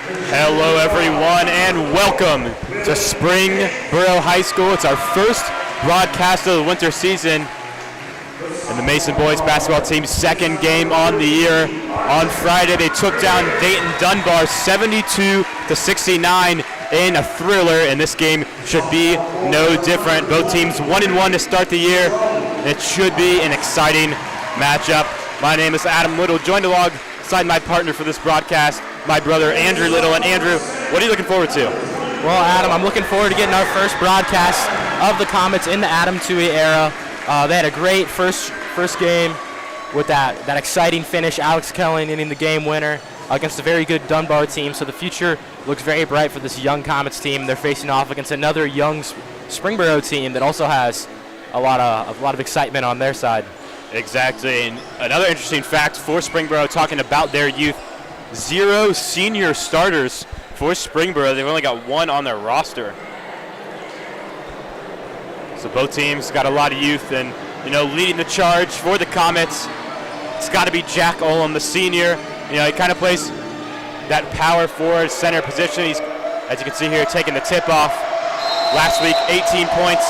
Hello everyone and welcome to Springboro High School. It's our first broadcast of the winter season and the Mason boys basketball team's second game on the year. On Friday they took down Dayton Dunbar 72-69 in a thriller, and this game should be no different. Both teams 1-1 to start the year. It should be an exciting matchup. My name is Adam Little, joined alongside my partner for this broadcast, my brother Andrew Little. And Andrew, what are you looking forward to? Well, Adam, I'm looking forward to getting our first broadcast of the Comets in the Adam Tui era. They had a great first game with that exciting finish. Alex Kelly hitting the game winner against a very good Dunbar team. So the future looks very bright for this young Comets team. They're facing off against another young Springboro team that also has a lot of excitement on their side. Exactly, and another interesting fact for Springboro, talking about their youth, 0 senior starters for Springboro. They've only got 1 on their roster. So both teams got a lot of youth, and leading the charge for the Comets, it's got to be Jack Olam, the senior. He kind of plays that power forward center position. He's, as you can see here, taking the tip off. Last week, 18 points.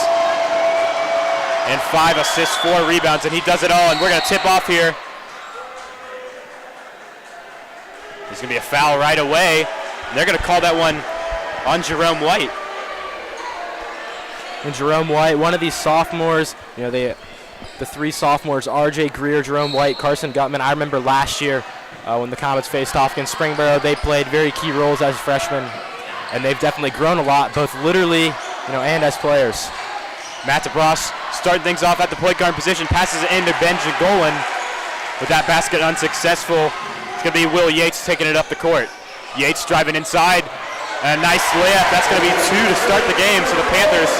And 5 assists, 4 rebounds, and he does it all. And we're going to tip off here. There's going to be a foul right away. And they're going to call that one on Jerome White. And Jerome White, one of these sophomores, the 3 sophomores, RJ Greer, Jerome White, Carson Gutman. I remember last year when the Comets faced off against Springboro, they played very key roles as freshmen. And they've definitely grown a lot, both literally, and as players. Matt DeBross starting things off at the point guard position, passes it into Benjamin Golan. With that basket unsuccessful, it's going to be Will Yates taking it up the court. Yates driving inside, and a nice layup. That's going to be 2 to start the game, so the Panthers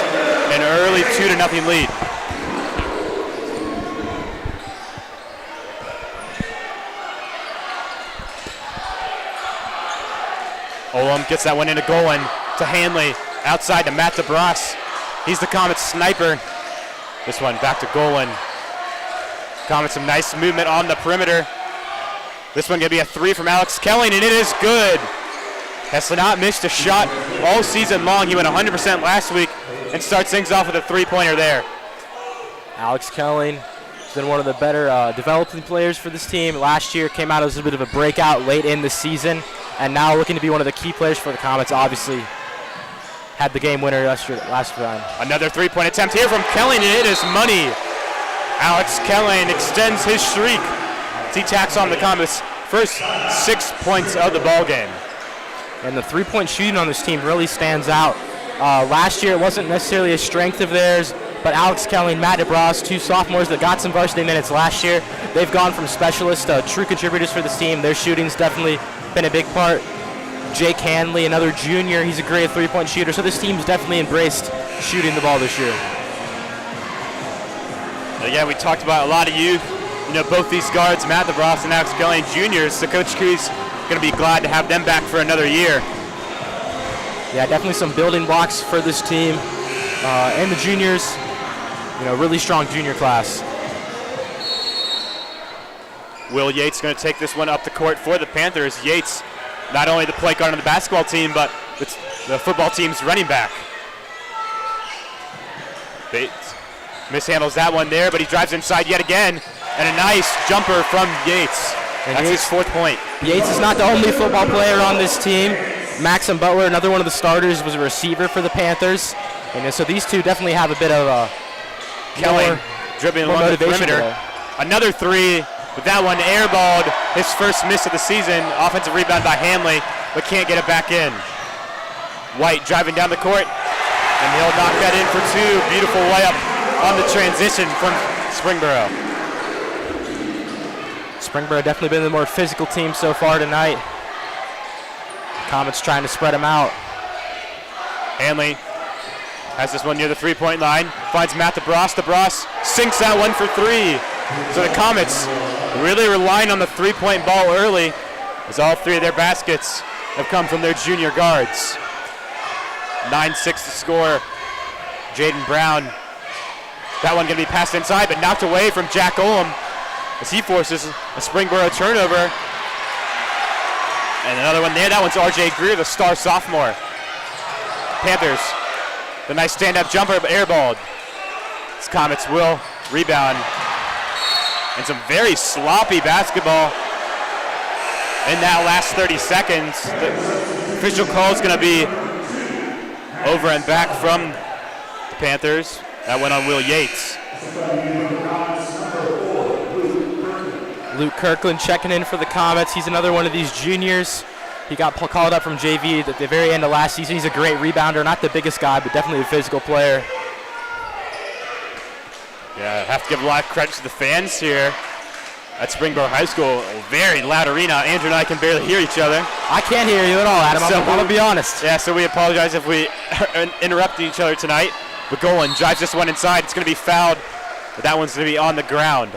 an early 2-0 lead. Olam gets that one into Golan to Hanley, outside to Matt DeBross. He's the Comets sniper. This one back to Golan. Comets some nice movement on the perimeter. This one going to be a 3 from Alex Kelly, and it is good. Has not missed a shot all season long. He went 100% last week and starts things off with a 3-pointer there. Alex Kelly has been one of the better developing players for this team. Last year came out as a bit of a breakout late in the season, and now looking to be one of the key players for the Comets, obviously. Had the game winner last time. Another 3-point attempt here from Kelly, and it is money. Alex Kelly extends his streak as he tacks on the Comets' first 6 points of the ball game. And the 3-point shooting on this team really stands out. Last year it wasn't necessarily a strength of theirs, but Alex Kelly and Matt DeBross, 2 sophomores that got some varsity minutes last year, they've gone from specialists to true contributors for this team. Their shooting's definitely been a big part. Jake Hanley, another junior, he's a great 3-point shooter, so this team's definitely embraced shooting the ball this year. Again, we talked about a lot of youth. Both these guards, Matt DeBross and Alex Kelly, juniors, so Coach Cree's going to be glad to have them back for another year. Yeah, definitely some building blocks for this team. And the juniors, really strong junior class. Will Yates going to take this one up the court for the Panthers. Yates, not only the point guard on the basketball team, but it's the football team's running back. Bates mishandles that one there, but he drives inside yet again. And a nice jumper from Yates. And that's his 4th point. Yates is not the only football player on this team. Maxim Butler, another one of the starters, was a receiver for the Panthers. And so these two definitely have a bit of a Kelly dribbling along the perimeter. Another 3. But that one airballed, his first miss of the season. Offensive rebound by Hanley, but can't get it back in. White driving down the court, and he'll knock that in for 2. Beautiful layup on the transition from Springboro. Springboro definitely been the more physical team so far tonight. The Comets trying to spread them out. Hanley has this one near the 3-point line, finds Matt DeBross. DeBross sinks that one for 3. So the Comets really relying on the 3-point ball early, as all 3 of their baskets have come from their junior guards. 9-6 to score. Jaden Brown. That one going to be passed inside, but knocked away from Jack Olam as he forces a Springboro turnover. And another one there. That one's R.J. Greer, the star sophomore. Panthers, the nice stand-up jumper, but airballed. This Comets will rebound. And some very sloppy basketball in that last 30 seconds. The official call is going to be over and back from the Panthers. That went on Will Yates. Luke Kirkland checking in for the Comets. He's another one of these juniors. He got called up from JV at the very end of last season. He's a great rebounder, not the biggest guy, but definitely a physical player. Yeah, I have to give a lot of credit to the fans here at Springboro High School. A very loud arena. Andrew and I can barely hear each other. I can't hear you at all, Adam. I'm going to be honest. Yeah, so we apologize if we interrupted each other tonight. But Golan drives this one inside. It's going to be fouled, but that one's going to be on the ground.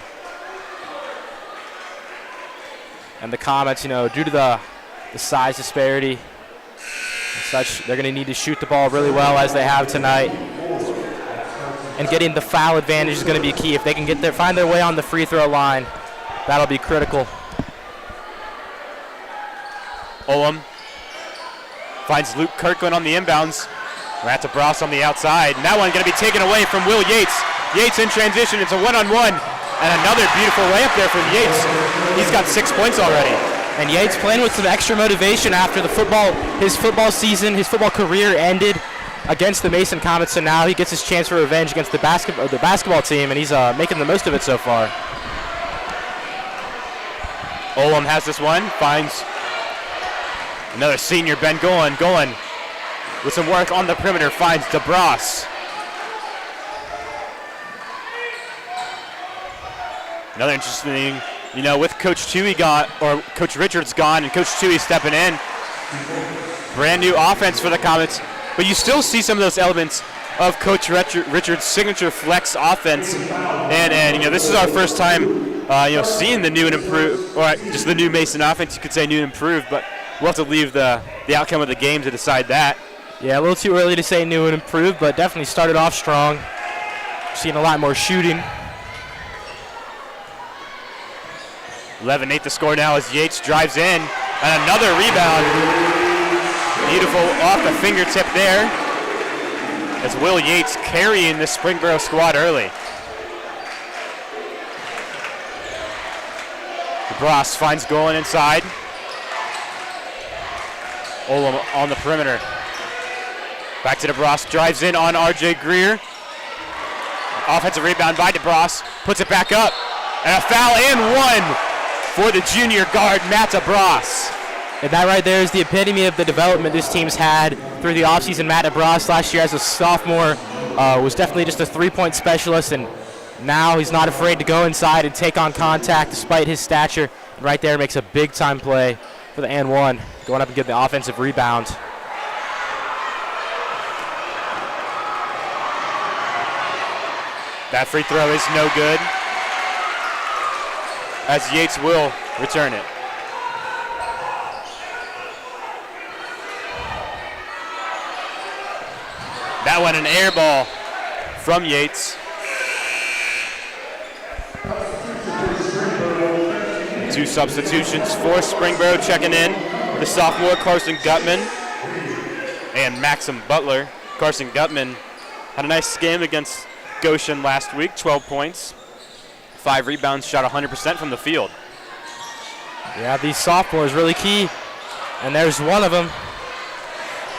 And the Comets, due to the size disparity and such, they're going to need to shoot the ball really well as they have tonight. And getting the foul advantage is going to be key. If they can find their way on the free throw line, that'll be critical. Olam finds Luke Kirkland on the inbounds. Matt DeBras on the outside. And that one going to be taken away from Will Yates. Yates in transition. It's a one-on-one. And another beautiful layup there from Yates. He's got 6 points already. And Yates playing with some extra motivation after his football season, his football career ended against the Mason Comets, and now he gets his chance for revenge against the basketball team, and he's making the most of it so far. Olam has this one, finds another senior, Ben Golan. Golan with some work on the perimeter, finds DeBras. Another interesting, with Coach Coach Richards gone and Coach Tui stepping in. Brand new offense for the Comets, but you still see some of those elements of Coach Richards' signature flex offense. And this is our first time, seeing the new and improved, or just the new Mason offense. You could say new and improved, but we'll have to leave the outcome of the game to decide that. Yeah, a little too early to say new and improved, but definitely started off strong. Seeing a lot more shooting. 11-8 to score now as Yates drives in. And another rebound. Beautiful off the fingertip there. As Will Yates carrying the Springboro squad early. DeBras finds Golan inside. Olam on the perimeter. Back to DeBras, drives in on R.J. Greer. Offensive rebound by DeBras, puts it back up. And a foul and one for the junior guard, Matt DeBras. And that right there is the epitome of the development this team's had through the offseason. Matt DeBras last year as a sophomore was definitely just a three-point specialist, and now he's not afraid to go inside and take on contact despite his stature. And right there makes a big-time play for the and one, going up and getting the offensive rebound. That free throw is no good, as Yates will return it. That one an air ball from Yates. Two substitutions for Springboro checking in. The sophomore Carson Gutman and Maxim Butler. Carson Gutman had a nice game against Goshen last week, 12 points, 5 rebounds, shot 100% from the field. Yeah, these sophomores really key, and there's one of them.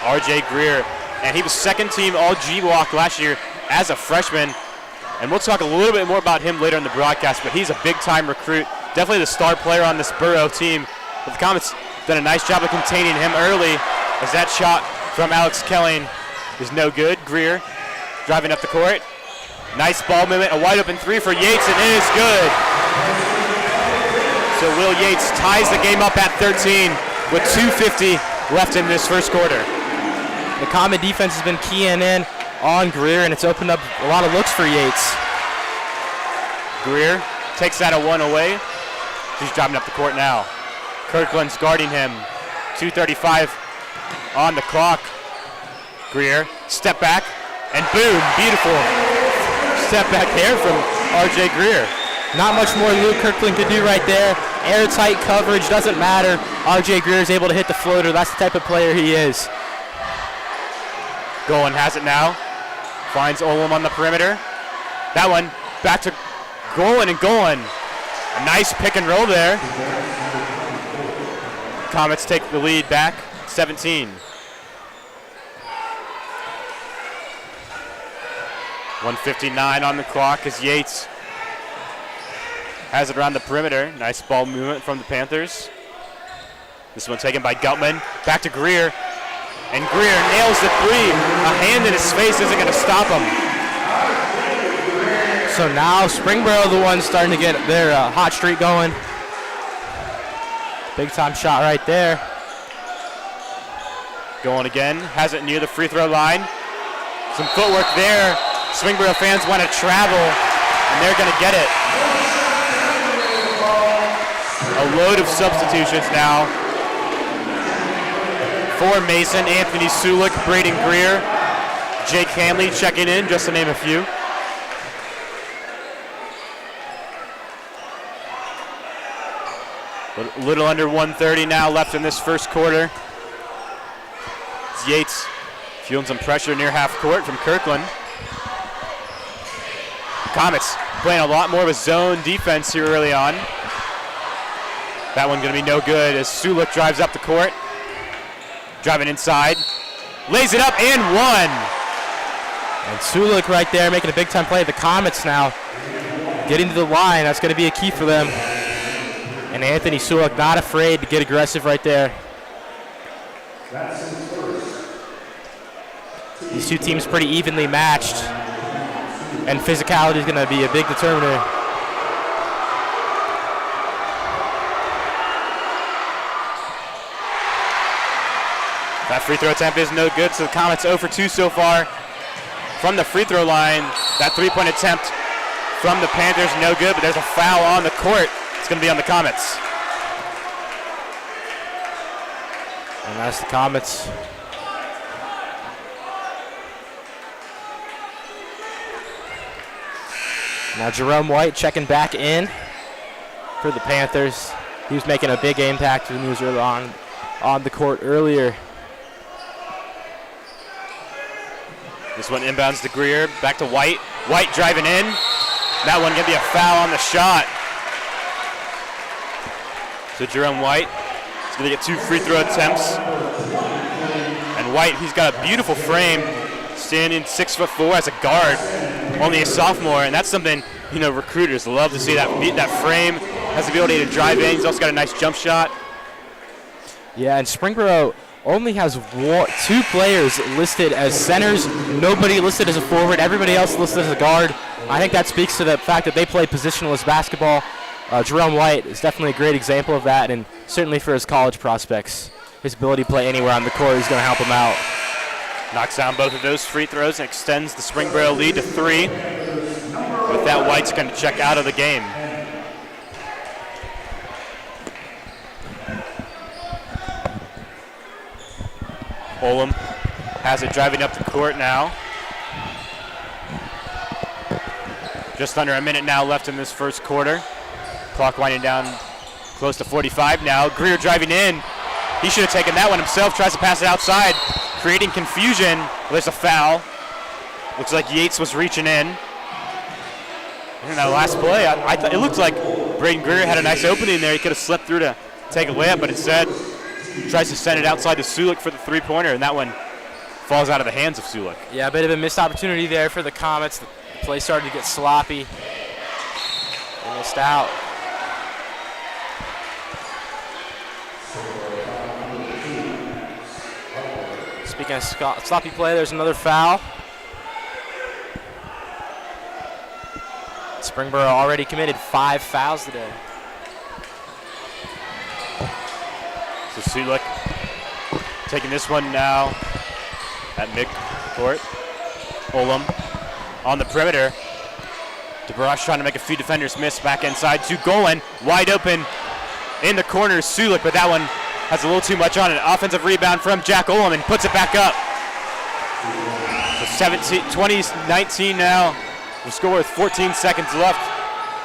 R.J. Greer, and he was second team All-G-Walk last year as a freshman, and we'll talk a little bit more about him later in the broadcast, but he's a big-time recruit, definitely the star player on this Borough team. But the Comets done a nice job of containing him early, as that shot from Alex Kelling is no good. Greer driving up the court. Nice ball movement, a wide open three for Yates, and it is good. So Will Yates ties the game up at 13 with 2:50 left in this first quarter. The Comet defense has been keying in on Greer, and it's opened up a lot of looks for Yates. Greer takes that a one away. He's driving up the court now. Kirkland's guarding him. 2:35 on the clock. Greer, step back, and boom, beautiful step back there from R.J. Greer. Not much more Luke Kirkland could do right there. airtight coverage, doesn't matter. RJ Greer is able to hit the floater. That's the type of player he is. Golan has it now. Finds Olam on the perimeter. That one back to Golan, and Golan. A nice pick and roll there. Comets take the lead back, 17. 1:59 on the clock as Yates has it around the perimeter. Nice ball movement from the Panthers. This one taken by Gutman. Back to Greer. And Greer nails the three. A hand in his face isn't going to stop him. So now Springboro the one starting to get their hot streak going. Big time shot right there. Going again. Has it near the free throw line. Some footwork there. Springboro fans want to travel, and they're going to get it. A load of substitutions now. For Mason, Anthony Sulik, Braden Greer, Jake Hanley checking in, just to name a few. A little under 1:30 now left in this first quarter. It's Yates feeling some pressure near half court from Kirkland. Comets playing a lot more of a zone defense here early on. That one's going to be no good as Sulik drives up the court. Driving inside. Lays it up and one. And Sulik right there making a big time play. The Comets now getting to the line. That's going to be a key for them. And Anthony Sulik not afraid to get aggressive right there. These two teams pretty evenly matched. And physicality is going to be a big determiner. That free throw attempt is no good, so the Comets 0 for 2 so far from the free throw line. That three-point attempt from the Panthers, no good, but there's a foul on the court. It's going to be on the Comets. And that's the Comets. Now Jerome White checking back in for the Panthers. He was making a big impact when he was early on the court earlier. This one inbounds to Greer, back to White. White driving in. That one going to be a foul on the shot. So Jerome White is going to get 2 free throw attempts. And White, he's got a beautiful frame, standing 6'4" as a guard, only a sophomore, and that's something, you know, recruiters love to see, that frame, has the ability to drive in. He's also got a nice jump shot. Yeah, and Springboro only has 2 players listed as centers, nobody listed as a forward, everybody else listed as a guard. I think that speaks to the fact that they play positionless basketball. Jerome White is definitely a great example of that, and certainly for his college prospects, his ability to play anywhere on the court is going to help him out. Knocks down both of those free throws and extends the Springboro lead to 3. With that, White's going to check out of the game. Olam has it driving up the court now. Just under a minute now left in this first quarter. Clock winding down close to 45 now. Greer driving in. He should have taken that one himself. Tries to pass it outside, creating confusion. There's a foul. Looks like Yates was reaching in. And that last play, I thought it looked like Braden Greer had a nice opening there. He could have slipped through to take a layup, but instead tries to send it outside to Sulik for the three-pointer, and that one falls out of the hands of Sulik. Yeah, a bit of a missed opportunity there for the Comets. The play started to get sloppy. They missed out. Speaking of sloppy play, there's another foul. Springboro already committed 5 fouls today. So Sulik taking this one now at midcourt. Olam on the perimeter. DeBrush trying to make a few defenders miss. Back inside to Golan. Wide open in the corner. Sulik, but that one has a little too much on it. Offensive rebound from Jack Olam and puts it back up. So 20-19 now. We'll score with 14 seconds left.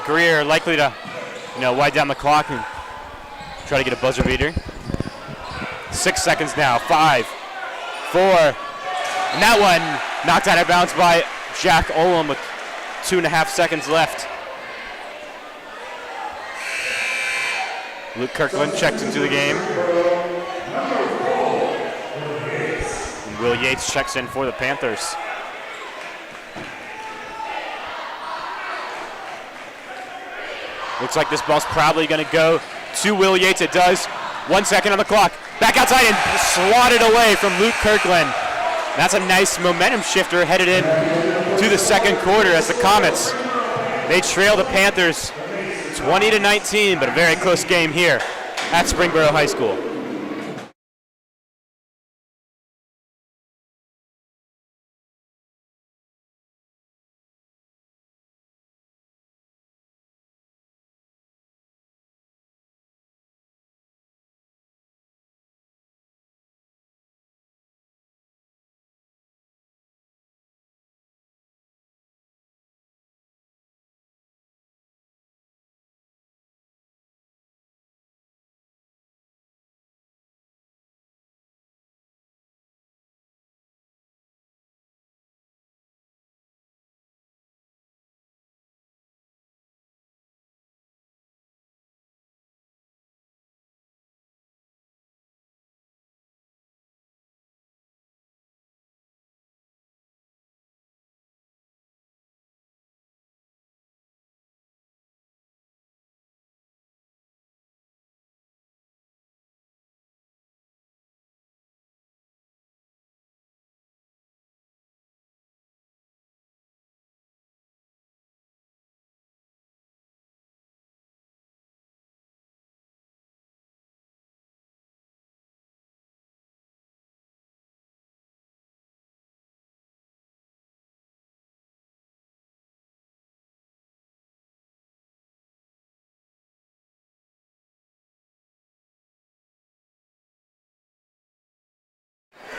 Greer likely to, wide down the clock and Try to get a buzzer beater. 6 seconds now. 5, 4, and that one knocked out of bounds by Jack Olam with 2.5 seconds left. Luke Kirkland checked into the game. And Will Yates checks in for the Panthers. Looks like this ball's probably going to go to Will Yates. It does. 1 second on the clock. Back outside and swatted away from Luke Kirkland. That's a nice momentum shifter headed in to the second quarter as the Comets, they trail the Panthers 20-19, but a very close game here at Springboro High School.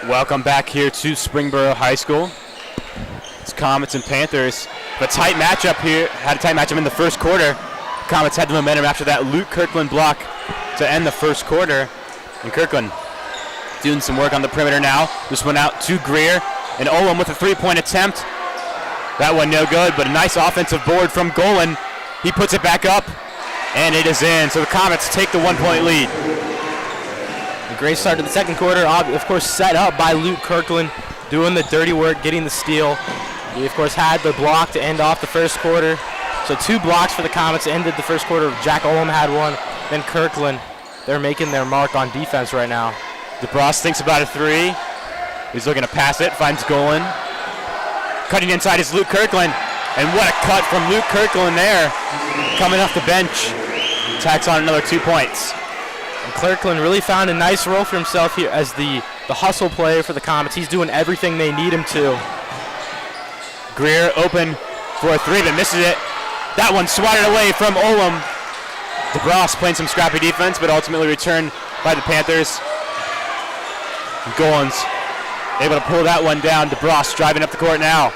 Welcome back here to Springboro High School. It's Comets and Panthers. A tight matchup here. Had a tight matchup in the first quarter. Comets had the momentum after that Luke Kirkland block to end the first quarter. And Kirkland doing some work on the perimeter now. This one out to Greer. And Olam with a three-point attempt. That one no good, but a nice offensive board from Golan. He puts it back up, and it is in. So the Comets take the 1-point lead. A great start to the second quarter, of course set up by Luke Kirkland, doing the dirty work, getting the steal. He of course had the block to end off the first quarter. So 2 blocks for the Comets ended the first quarter. Jack Olam had one, then Kirkland. They're making their mark on defense right now. DeBross thinks about a 3. He's looking to pass it, finds Golan. Cutting inside is Luke Kirkland, and what a cut from Luke Kirkland there. Coming off the bench, tacks on another 2 points. And Kirkland really found a nice role for himself here as the hustle player for the Comets. He's doing everything they need him to. Greer open for a 3, but misses it. That one swatted away from Olam. DeBross playing some scrappy defense, but ultimately returned by the Panthers. Golan's able to pull that one down. DeBross driving up the court now.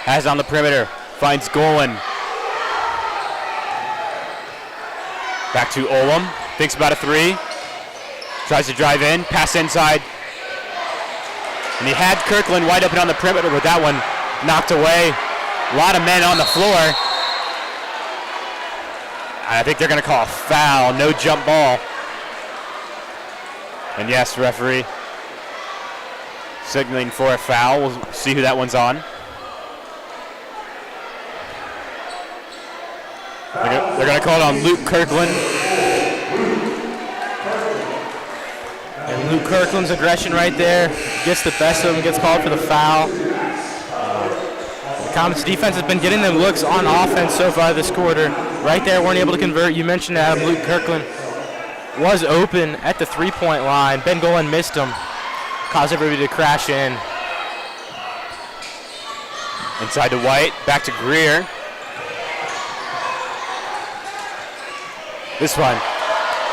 Has it on the perimeter. Finds Golan. Back to Olam. Thinks about a 3. Tries to drive in. Pass inside. And he had Kirkland wide open on the perimeter, but that one knocked away. A lot of men on the floor. I think they're going to call a foul. No jump ball. And yes, referee signaling for a foul. We'll see who that one's on. They're going to call it on Luke Kirkland. And Luke Kirkland's aggression right there gets the best of him, gets called for the foul. The Comets defense has been getting them looks on offense so far this quarter. Right there, weren't able to convert. You mentioned Adam, Luke Kirkland was open at the three-point line. Ben Golan missed him. Caused everybody to crash in. Inside to White, back to Greer. This one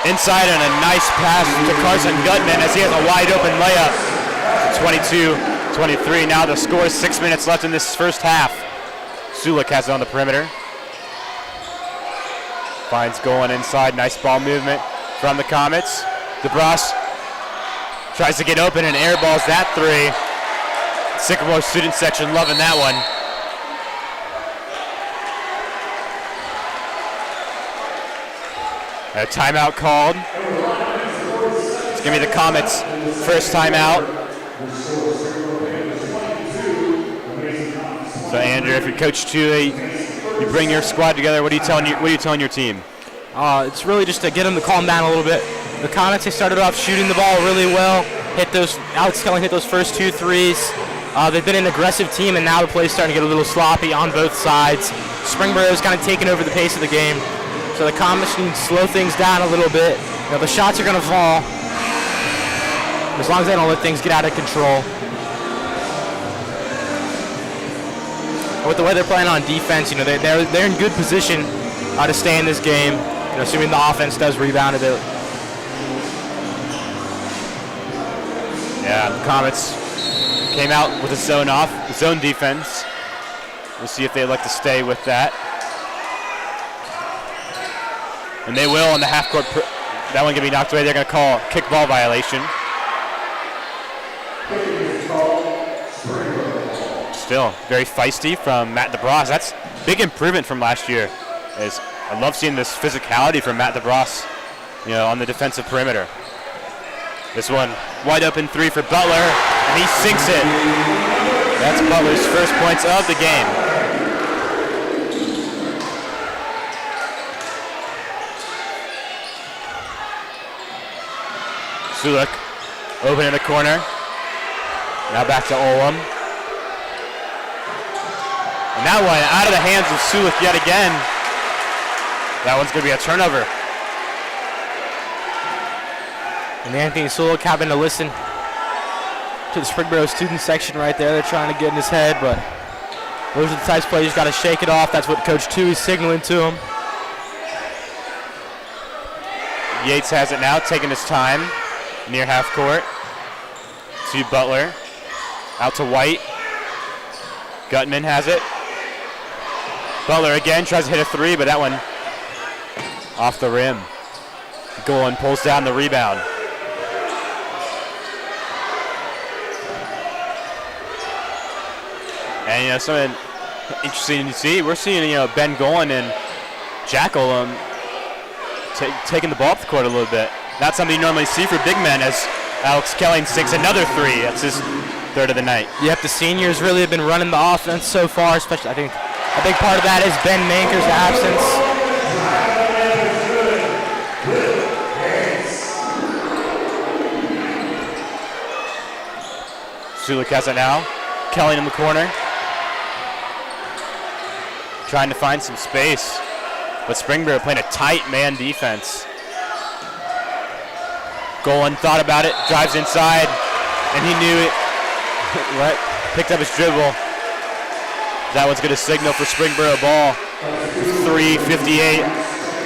inside and a nice pass to Carson Gutman as he has a wide open layup. 22-23 now. The score is 6 minutes left in this first half. Sulik has it on the perimeter. Finds Golan inside. Nice ball movement from the Comets. DeBrus tries to get open and airballs that three. Sycamore student section loving that one. A timeout called. It's going to be the Comets' first timeout. So Andrew, if you're Coach Chewey, you bring your squad together. What are you telling your team? It's really just to get them to calm down a little bit. The Comets, they started off shooting the ball really well. Alex Kelly hit those first 2 threes. They've been an aggressive team, and now the play's starting to get a little sloppy on both sides. Springboro's kind of taken over the pace of the game. So the Comets need to slow things down a little bit. The shots are going to fall as long as they don't let things get out of control. With the way they're playing on defense, they're in good position to stay in this game, assuming the offense does rebound a bit. Yeah, the Comets came out with a zone defense. We'll see if they'd like to stay with that. And they will on the half court. That one going to be knocked away. They're going to call a kickball violation. Still very feisty from Matt DeBrus. That's big improvement from last year. I love seeing this physicality from Matt DeBrus, on the defensive perimeter. This one wide open three for Butler, and he sinks it. That's Butler's first points of the game. Sulik open in the corner. Now back to Olam. And that one out of the hands of Sulik yet again. That one's going to be a turnover. And Anthony Sulik having to listen to the Springboro student section right there. They're trying to get in his head, but those are the types of plays you got to shake it off. That's what Coach Chewey is signaling to him. Yates has it now, taking his time near half court. To Butler. Out to White. Gutman has it. Butler again tries to hit a three, but that one off the rim. Golan pulls down the rebound. And something interesting to see. We're seeing Ben Golan and Jack Olam taking the ball up the court a little bit. Not something you normally see for big men, as Alex Kelly sinks another three. That's his third of the night. Yep, the seniors really have been running the offense so far, especially I think a big part of that is Ben Manker's absence. Sulik has it now. Kelly in the corner. Trying to find some space. But Springboro playing a tight man defense. Golan thought about it, drives inside, and he knew it. Right, picked up his dribble. That one's going to signal for Springboro ball. 3:58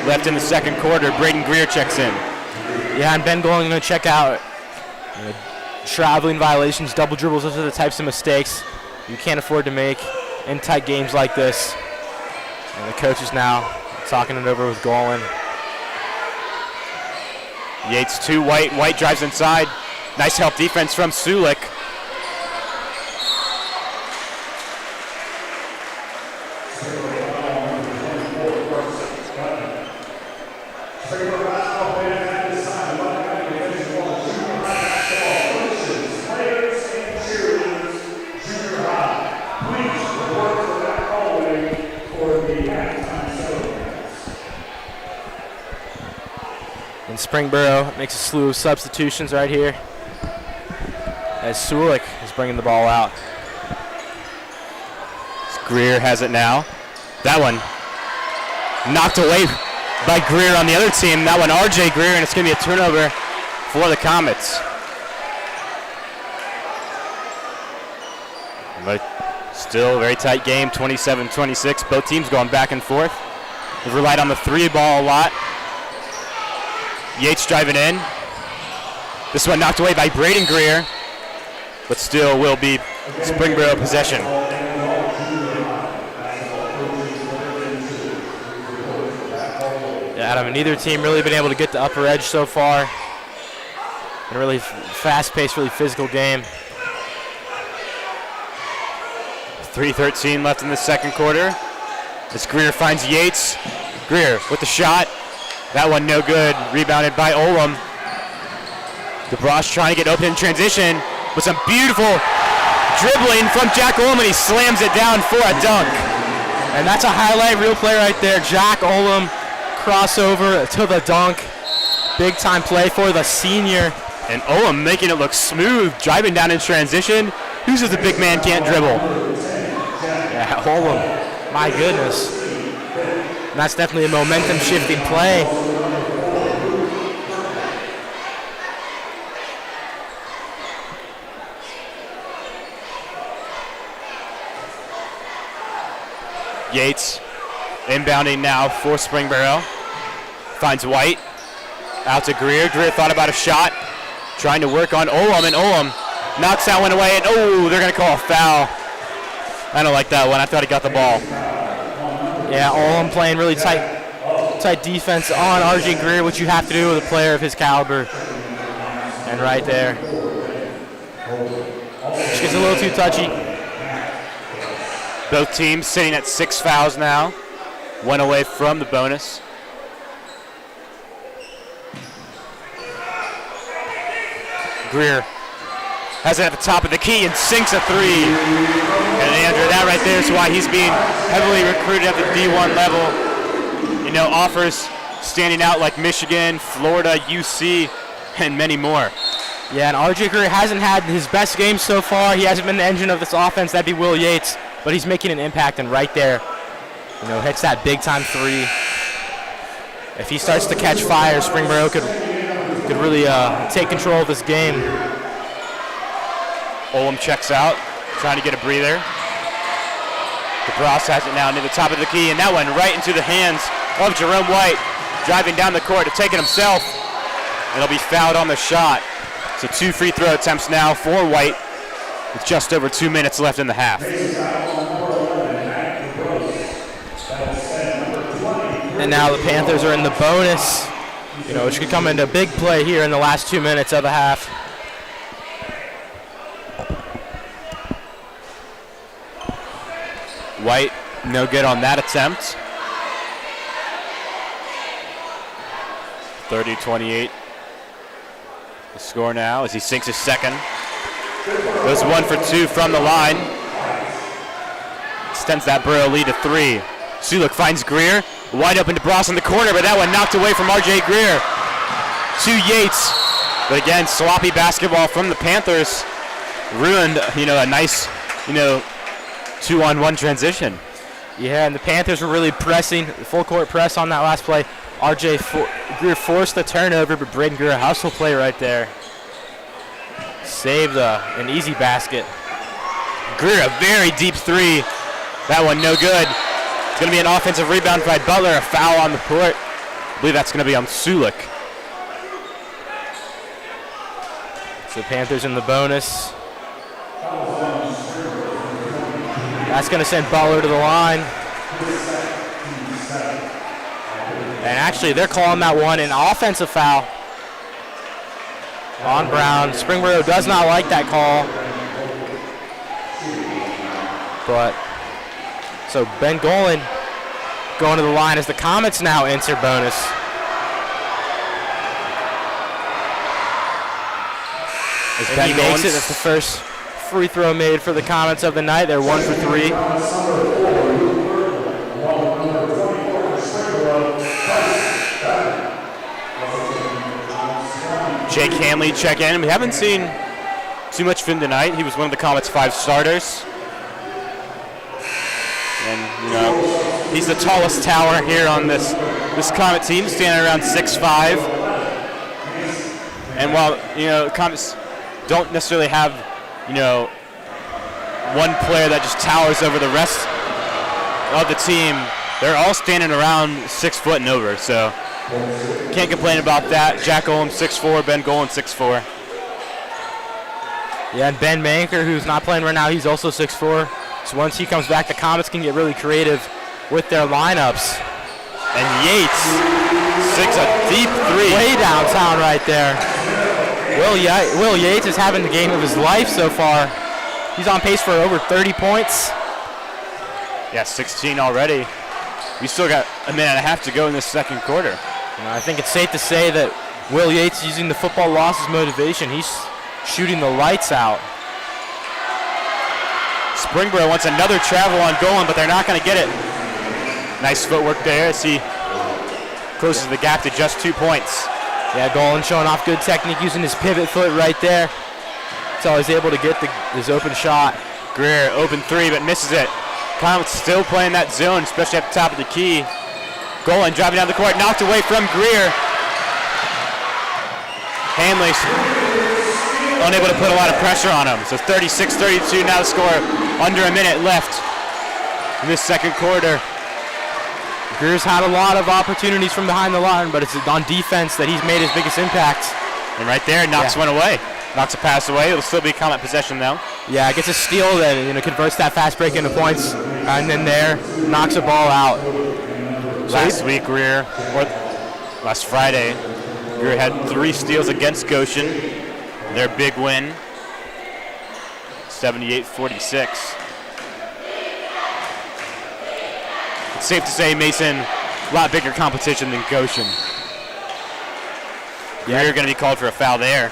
left in the second quarter. Braden Greer checks in. Yeah, and Ben Golan going to check out. Traveling violations, double dribbles, those are the types of mistakes you can't afford to make in tight games like this. And the coach is now talking it over with Golan. Yates to White. White drives inside. Nice help defense from Sulik. And Springboro makes a slew of substitutions right here as Sulik is bringing the ball out. Greer has it now. That one knocked away by Greer on the other team. That one RJ Greer, and it's going to be a turnover for the Comets. But still a very tight game, 27-26. Both teams going back and forth. They've relied on the three ball a lot. Yates driving in. This one knocked away by Braden Greer, but still will be Springboro possession. Yeah, Adam, neither team really been able to get the upper edge so far. A really fast-paced, really physical game. 3:13 left in the second quarter. As Greer finds Yates. Greer with the shot. That one no good. Rebounded by Olam. DeBrosh trying to get open in transition with some beautiful dribbling from Jack Olam, and he slams it down for a dunk. And that's a highlight reel play right there. Jack Olam crossover to the dunk. Big time play for the senior. And Olam making it look smooth, driving down in transition. Who says the big man can't dribble? Yeah, Olam, my goodness. And that's definitely a momentum shifting play. Yates inbounding now for Springboro. Finds White. Out to Greer. Greer thought about a shot. Trying to work on Olam, and Olam knocks that one away. And oh, they're going to call a foul. I don't like that one. I thought he got the ball. Yeah, Olam playing really tight defense on RJ Greer, which you have to do with a player of his caliber. And right there. Just gets a little too touchy. Both teams sitting at 6 fouls now. One away from the bonus. Greer has it at the top of the key and sinks a three. And Andrew, that right there is why he's being heavily recruited at the D1 level. You know, offers standing out like Michigan, Florida, UC, and many more. Yeah, and RJ Greer hasn't had his best game so far. He hasn't been the engine of this offense. That'd be Will Yates. But he's making an impact, and right there, you know, hits that big-time three. If he starts to catch fire, Springboro could really take control of this game. Olam checks out, trying to get a breather. DeBross has it now near the top of the key, and that one right into the hands of Jerome White, driving down the court to take it himself. And he'll be fouled on the shot. So 2 free throw attempts now for White with just over 2 minutes left in the half. And now the Panthers are in the bonus, you know, which could come into big play here in the last 2 minutes of the half. White, no good on that attempt. 30-28. The score now as he sinks his second. Goes 1 for 2 from the line. Extends that Borough lead to 3. Suluk finds Greer. Wide open to Bross in the corner, but that one knocked away from RJ Greer. To Yates. But again, sloppy basketball from the Panthers. Ruined, you know, a nice, you know, 2-on-1 transition. Yeah, and the Panthers were really pressing, full court press on that last play. Greer forced the turnover, but Braden Greer, a hustle play right there. Saved an easy basket. Greer, a very deep three. That one no good. It's going to be an offensive rebound by Butler, a foul on the court. I believe that's going to be on Suluk. So Panthers in the bonus. That's going to send Butler to the line. And actually, they're calling that one an offensive foul on Brown. Springboro does not like that call. But, so Ben Golan going to the line as the Comets now enter bonus. As he makes it, that's the first free throw made for the Comets of the night. They're 1 for 3. Jake Hanley check in. We haven't seen too much of him tonight. He was one of the Comets' 5 starters. And, you know, he's the tallest tower here on this Comet team, standing around 6'5". And while, you know, Comets don't necessarily have, you know, one player that just towers over the rest of the team, they're all standing around 6 foot and over. So can't complain about that. Jack Olam 6'4", Ben Golan 6'4". Yeah, and Ben Manker, who's not playing right now, he's also 6'4". So once he comes back, the Comets can get really creative with their lineups. And Yates sinks a deep three. Way downtown right there. Will Yates is having the game of his life so far. He's on pace for over 30 points. Yeah, 16 already. We still got a minute and a half to go in this second quarter. I think it's safe to say that Will Yates is using the football loss as motivation. He's shooting the lights out. Springboro wants another travel on Golan, but they're not going to get it. Nice footwork there as he closes the gap to just 2 points. Yeah, Golan showing off good technique using his pivot foot right there. That's how he's able to get his open shot. Greer, open three, but misses it. Comets still playing that zone, especially at the top of the key. Golan driving down the court, knocked away from Greer. Hanley's unable to put a lot of pressure on him. So 36-32 now the score, under a minute left in this second quarter. Greer's had a lot of opportunities from behind the line, but it's on defense that he's made his biggest impact. And right there, knocks one away. Knocks a pass away. It'll still be Comet possession though. Yeah, gets a steal that converts that fast break into points, and then there knocks a ball out. Last Friday, Greer had 3 steals against Goshen. Their big win, 78-46. It's safe to say Mason, a lot bigger competition than Goshen. Yeah, Greer going to be called for a foul there.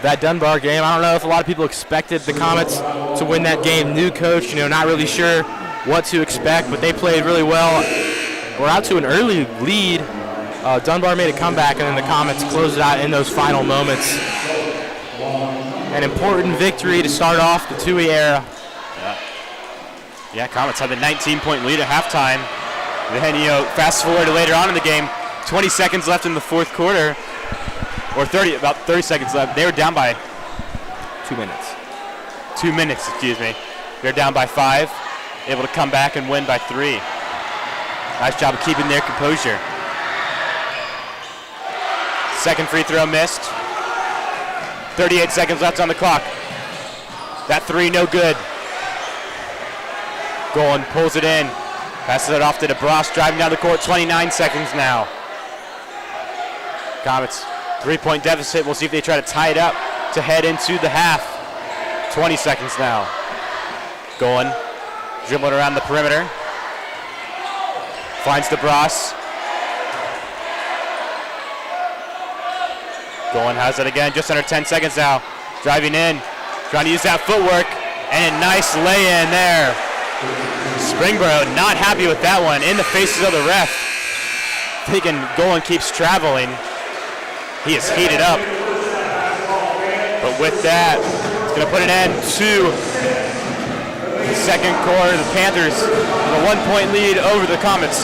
That Dunbar game, I don't know if a lot of people expected the Comets to win that game. New coach, not really sure what to expect, but they played really well. We're out to an early lead. Dunbar made a comeback, and then the Comets closed it out in those final moments. An important victory to start off the Tui era. Yeah, Comets had the 19-point lead at halftime. Then, fast forward to later on in the game, 20 seconds left in the fourth quarter, or about 30 seconds left. They were down by 2 minutes. 2 minutes, excuse me. They're down by 5, able to come back and win by 3. Nice job of keeping their composure. Second free throw missed. 38 seconds left on the clock. That 3 no good. Golan pulls it in. Passes it off to DeBross, driving down the court. 29 seconds now. Comets 3-point deficit. We'll see if they try to tie it up to head into the half. 20 seconds now. Golan dribbling around the perimeter. Finds DeBross. Golan has it again, just under 10 seconds now. Driving in, trying to use that footwork, and a nice lay-in there. Springboro not happy with that one, in the faces of the ref. Thinking Golan keeps traveling. He is heated up. But with that, it's going to put an end to the second quarter. The Panthers with a 1-point lead over the Comets.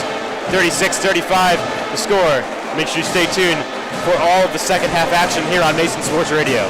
36-35 the score. Make sure you stay tuned for all of the second half action here on Mason Sports Radio.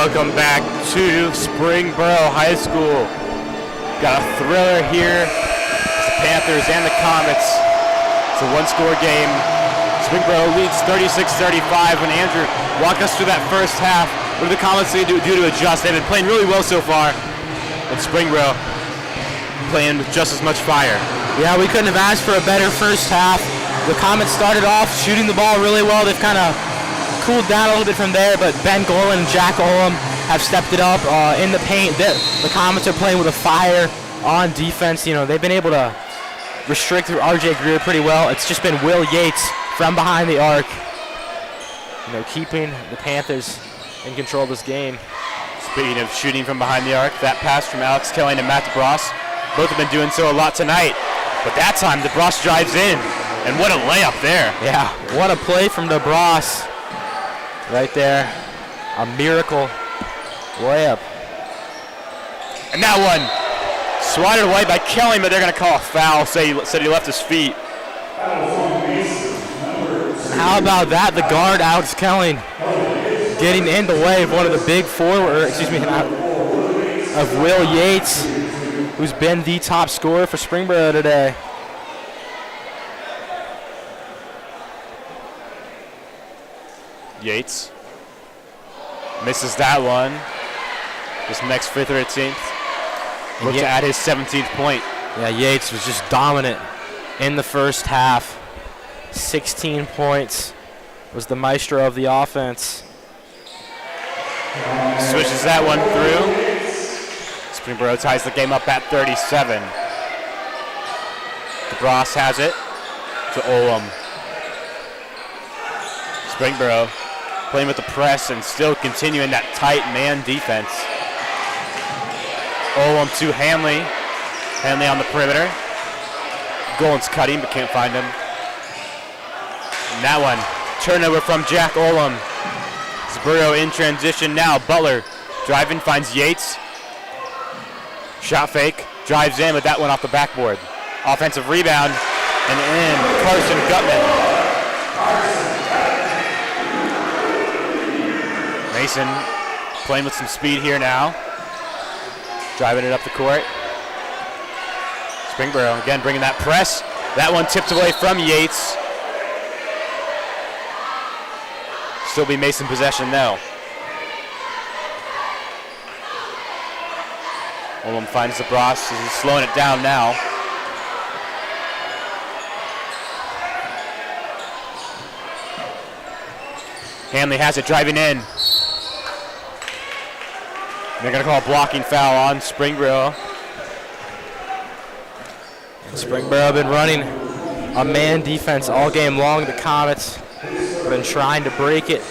Welcome back to Springboro High School. Got a thriller here. It's the Panthers and the Comets. It's a one-score game. Springboro leads 36-35. When Andrew, walk us through that first half. What do the Comets need to do to adjust? They've been playing really well so far. And Springboro playing with just as much fire. Yeah, we couldn't have asked for a better first half. The Comets started off shooting the ball really well. They've kind of cooled down a little bit from there, but Ben Golan and Jack Olam have stepped it up in the paint. The Comets are playing with a fire on defense. You know, they've been able to restrict through R.J. Greer pretty well. It's just been Will Yates from behind the arc, you know, keeping the Panthers in control of this game. Speaking of shooting from behind the arc, that pass from Alex Kelly and Matt DeBross, both have been doing so a lot tonight. But that time, DeBross drives in, and what a layup there. Yeah, what a play from DeBross. Right there, a miracle layup. And that one swatted away by Kelly, but they're going to call a foul. Said he left his feet. How about that? The guard, Alex Kelly, getting in the way of one of the big of Will Yates, who's been the top scorer for Springboro today. Yates misses that one. This next 5th or 18th. Looks to add his 17th point. Yeah, Yates was just dominant in the first half. 16 points, was the maestro of the offense. Swishes that one through. Springboro ties the game up at 37. DeBross has it to Olam. Springboro playing with the press and still continuing that tight man defense. Olam to Hanley. Hanley on the perimeter. Golan's cutting but can't find him. And that one, turnover from Jack Olam. Springboro in transition now. Butler driving, finds Yates. Shot fake, drives in with that one off the backboard. Offensive rebound, and in Carson Gutman. Mason playing with some speed here now. Driving it up the court. Springboro again bringing that press. That one tipped away from Yates. Still be Mason possession though. Olam finds DeBross. He's slowing it down now. Hanley has it driving in. They're going to call a blocking foul on Springboro. And Springboro have been running a man defense all game long. The Comets have been trying to break it.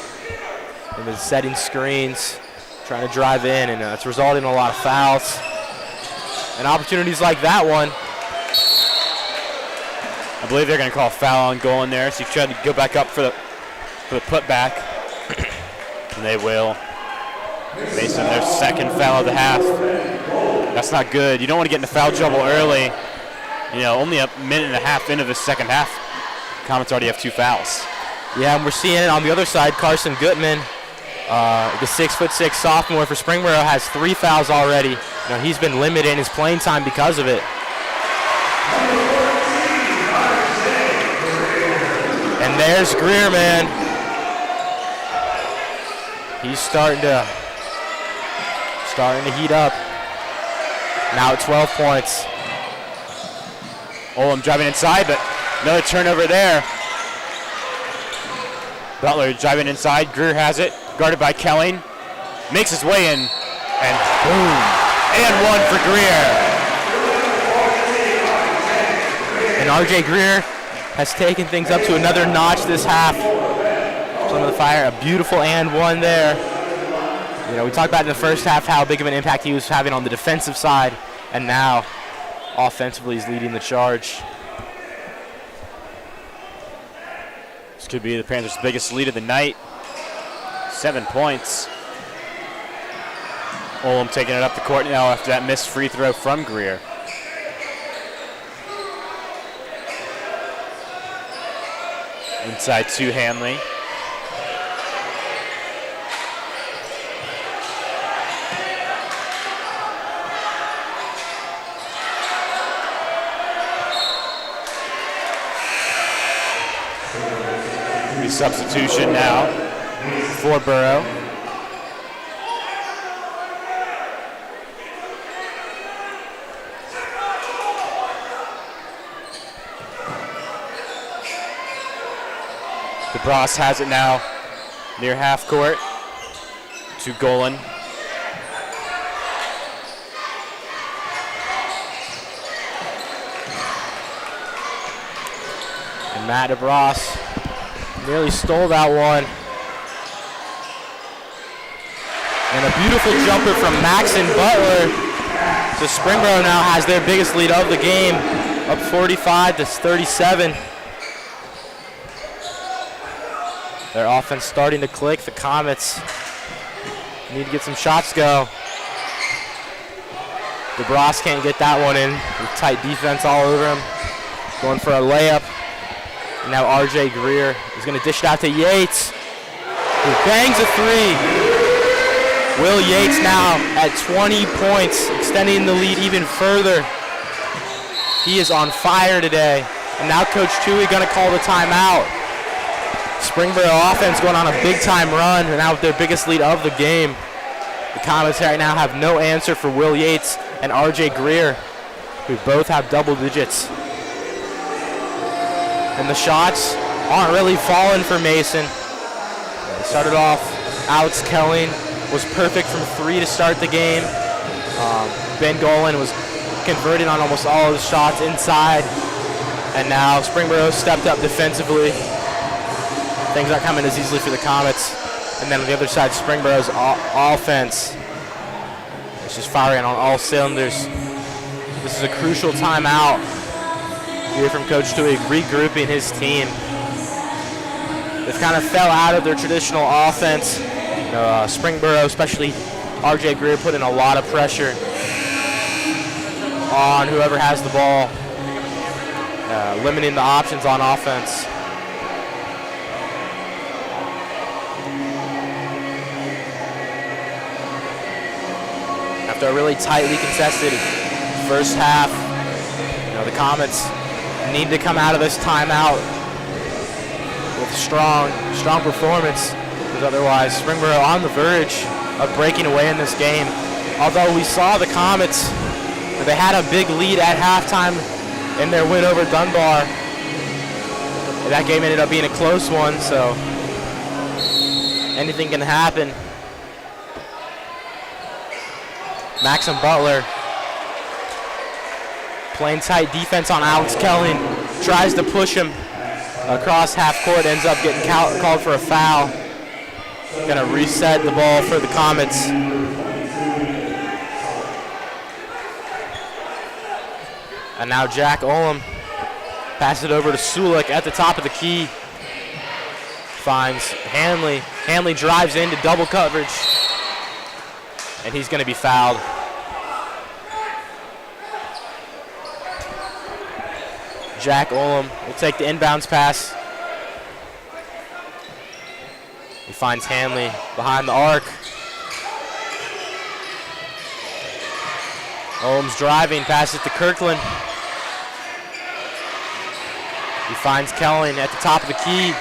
They've been setting screens, trying to drive in, and it's resulted in a lot of fouls. And opportunities like that one. I believe they're going to call a foul on Golan there, so he tried to go back up for the putback. And they will. Based on their second foul of the half. That's not good. You don't want to get into foul trouble early. You know, only a minute and a half into the second half. Comets already have 2 fouls. Yeah, and we're seeing it on the other side. Carson Gutman, the 6'6" sophomore for Springboro, has 3 fouls already. You know, he's been limited in his playing time because of it. And there's Greer, man. He's starting to heat up. Now at 12 points. Olam driving inside, but another turnover there. Butler driving inside. Greer has it, guarded by Kelling. Makes his way in, and boom. And one for Greer. And R.J. Greer has taken things up to another notch this half. Some of the fire, a beautiful and one there. You know, we talked about in the first half how big of an impact he was having on the defensive side, and now offensively he's leading the charge. This could be the Panthers' biggest lead of the night. 7 points. Olam taking it up the court now after that missed free throw from Greer. Inside to Hanley. substitution now for Borough. DeBras has it now near half court to Golan. And Matt DeBras nearly stole that one. And a beautiful jumper from Maxon Butler. So Springboro now has their biggest lead of the game, up 45-37. Their offense starting to click. The Comets need to get some shots go. DeBras can't get that one in with tight defense all over him. Going for a layup. And now RJ Greer is going to dish it out to Yates, who bangs a three. Will Yates now at 20 points, extending the lead even further. He is on fire today. And now Coach Toohey going to call the timeout. Springboro offense going on a big-time run, and now with their biggest lead of the game. The Comets right now have no answer for Will Yates and RJ Greer, who both have double digits. And the shots aren't really falling for Mason. They started off, Alex Kelling was perfect from three to start the game. Ben Golan was converting on almost all of the shots inside. And now Springboro stepped up defensively. Things aren't coming as easily for the Comets. And then on the other side, Springboro's offense is just firing on all cylinders. This is a crucial timeout here from Coach Toohey, regrouping his team. They've kind of fell out of their traditional offense. Springboro, especially RJ Greer, put in a lot of pressure on whoever has the ball, limiting the options on offense. After a really tightly contested first half, the Comets need to come out of this timeout with strong performance, because otherwise Springboro on the verge of breaking away in this game. Although we saw the Comets, they had a big lead at halftime in their win over Dunbar. That game ended up being a close one, so anything can happen. Maxon Butler playing tight defense on Alex Kelling, tries to push him across half court, ends up getting called for a foul. Gonna reset the ball for the Comets. And now Jack Olam passes it over to Sulik at the top of the key. Finds Hanley. Hanley drives into double coverage, and he's going to be fouled. Jack Olam will take the inbounds pass. He finds Hanley behind the arc. Olam's driving, passes to Kirkland. He finds Kelling at the top of the key.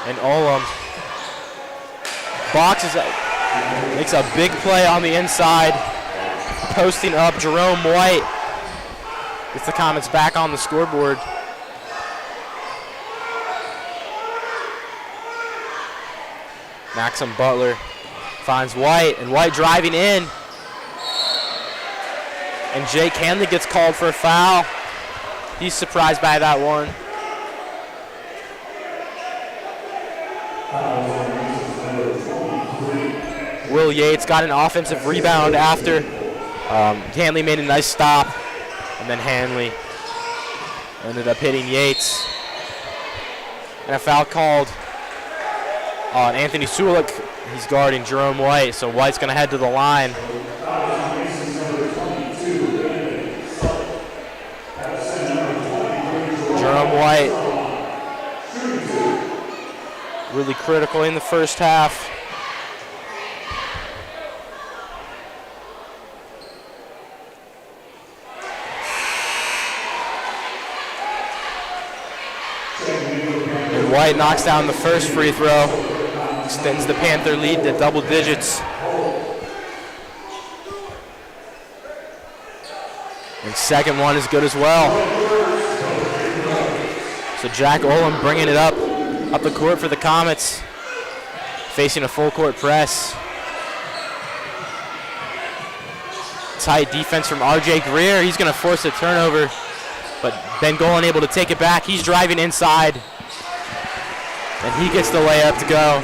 And Olam boxes up, makes a big play on the inside, posting up Jerome White. Gets the Comets back on the scoreboard. Maxon Butler finds White, and White driving in. And Jake Hanley gets called for a foul. He's surprised by that one. Will Yates got an offensive rebound after. Hanley made a nice stop, and then Hanley ended up hitting Yates. And a foul called on Anthony Sulik. He's guarding Jerome White, so White's going to head to the line. Jerome White, really critical in the first half. White knocks down the first free throw, extends the Panther lead to double digits. And second one is good as well. So Jack Olam bringing it up the court for the Comets, facing a full court press. Tight defense from RJ Greer. He's going to force a turnover, but Ben Golan able to take it back. He's driving inside, and he gets the layup to go.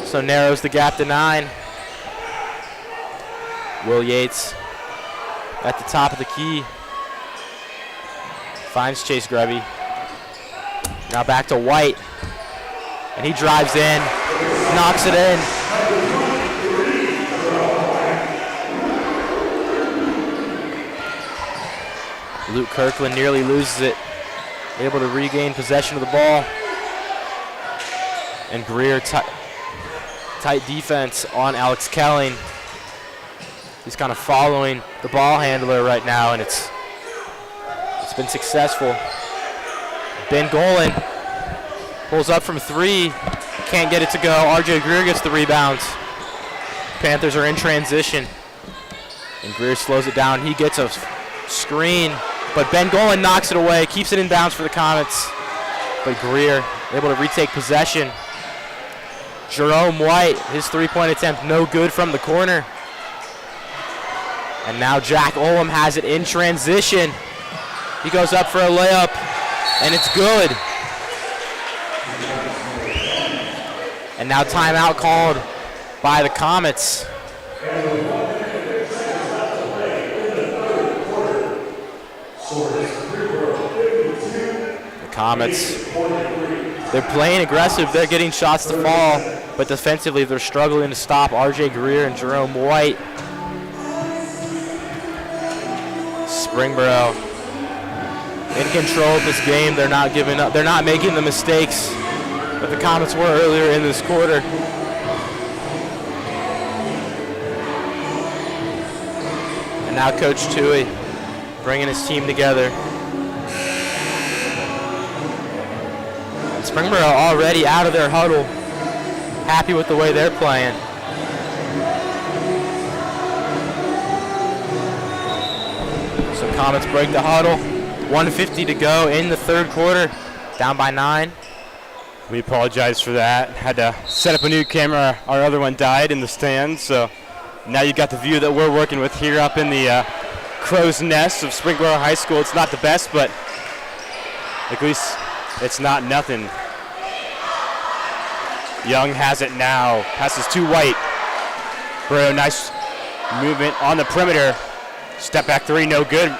So narrows the gap to 9. Will Yates at the top of the key. Finds Chase Grevy. Now back to White, and he drives in, knocks it in. Luke Kirkland nearly loses it, able to regain possession of the ball. And Greer, tight defense on Alex Kelling. He's kind of following the ball handler right now, and it's been successful. Ben Golan pulls up from 3, can't get it to go. RJ Greer gets the rebounds. Panthers are in transition, and Greer slows it down. He gets a screen, but Ben Golan knocks it away, keeps it in bounds for the Comets. But Greer able to retake possession. Jerome White, his three-point attempt no good from the corner. And now Jack Olam has it in transition. He goes up for a layup, and it's good. And now timeout called by the Comets. The Comets, they're playing aggressive. They're getting shots to fall, but defensively they're struggling to stop RJ Greer and Jerome White. Springboro in control of this game. They're not giving up. They're not making the mistakes that the Comets were earlier in this quarter. And now Coach Tui bringing his team together. And Springboro already out of their huddle, happy with the way they're playing. So Comets break the huddle. 1:50 to go in the third quarter, down by 9. We apologize for that. Had to set up a new camera. Our other one died in the stands, so now you got the view that we're working with here up in the crow's nest of Springboro High School. It's not the best, but at least it's not nothing. Young has it now. Passes to White. Bro, nice movement on the perimeter. Step back 3, no good.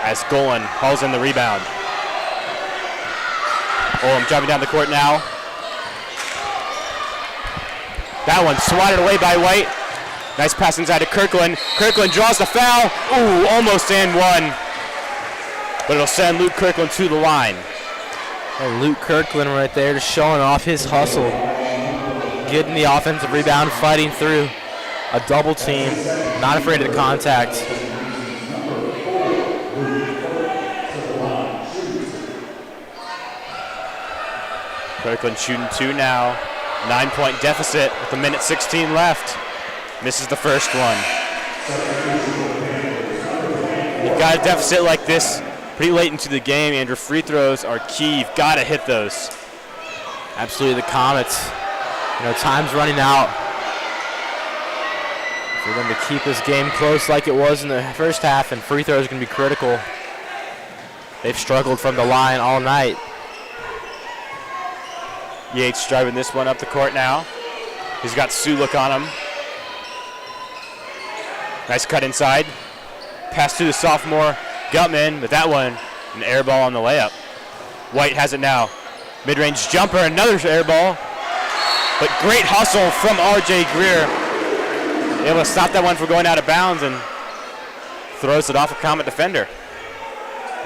As Golan hauls in the rebound. Olam driving down the court now. That one swatted away by White. Nice pass inside to Kirkland. Kirkland draws the foul. Ooh, almost and one. But it'll send Luke Kirkland to the line. And Luke Kirkland right there just showing off his hustle. Getting the offensive rebound, fighting through a double team. Not afraid of the contact. Kirkland shooting 2 now. 9-point deficit with 1:16 left. Misses the first one. You've got a deficit like this pretty late into the game, and your free throws are key. You've got to hit those. Absolutely, the Comets. Time's running out. For them to keep this game close like it was in the first half, and free throws are going to be critical. They've struggled from the line all night. Yates driving this one up the court now. He's got Suluk on him. Nice cut inside. Pass to the sophomore Gutman, but that one, an air ball on the layup. White has it now. Mid-range jumper, another air ball. But great hustle from RJ Greer. Able to stop that one from going out of bounds and throws it off a Comet defender.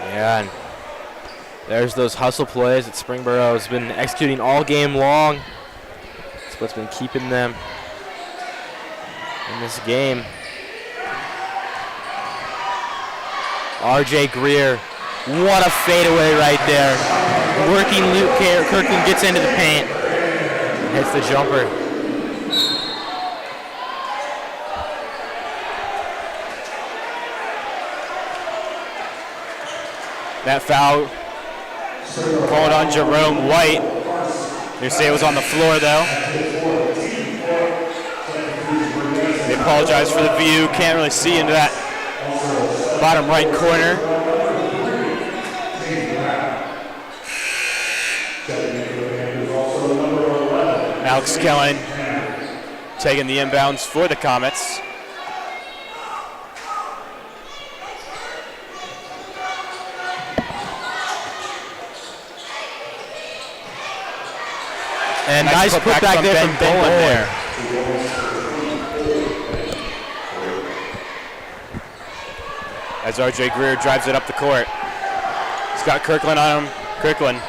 Yeah, and there's those hustle plays that Springboro has been executing all game long. That's what's been keeping them in this game. RJ Greer, what a fadeaway right there. working Luke Kirkland gets into the paint. Hits the jumper. That foul called on Jerome White. They say it was on the floor though. They apologize for the view. Can't really see into that bottom right corner. Alex Kellen taking the inbounds for the Comets. And nice put back there from Ben Bowen there. As RJ Greer drives it up the court. He's got Kirkland on him. Kirkland,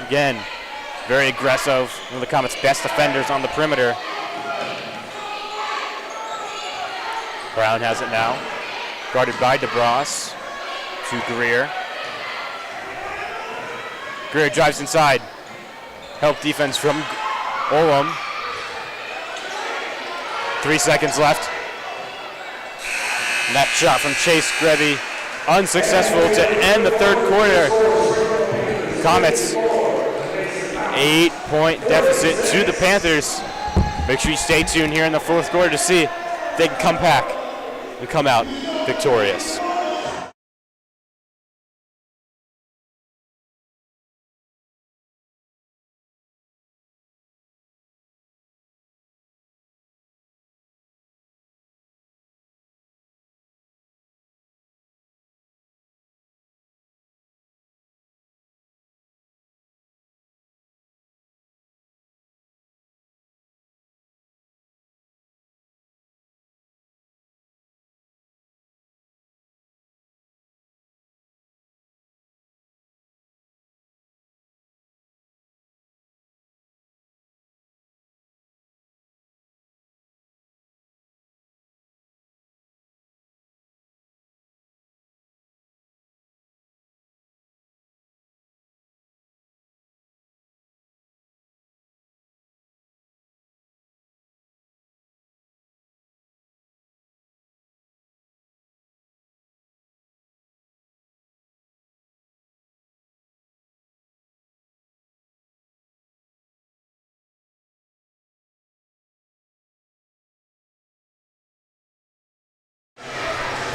again, very aggressive. One of the Comets' best defenders on the perimeter. Brown has it now. Guarded by DeBras to Greer. Greer drives inside. Help defense from Olam. 3 seconds left. And that shot from Chase Grevy, unsuccessful to end the third quarter. Comets, 8-point deficit to the Panthers. Make sure you stay tuned here in the fourth quarter to see if they can come back and come out victorious.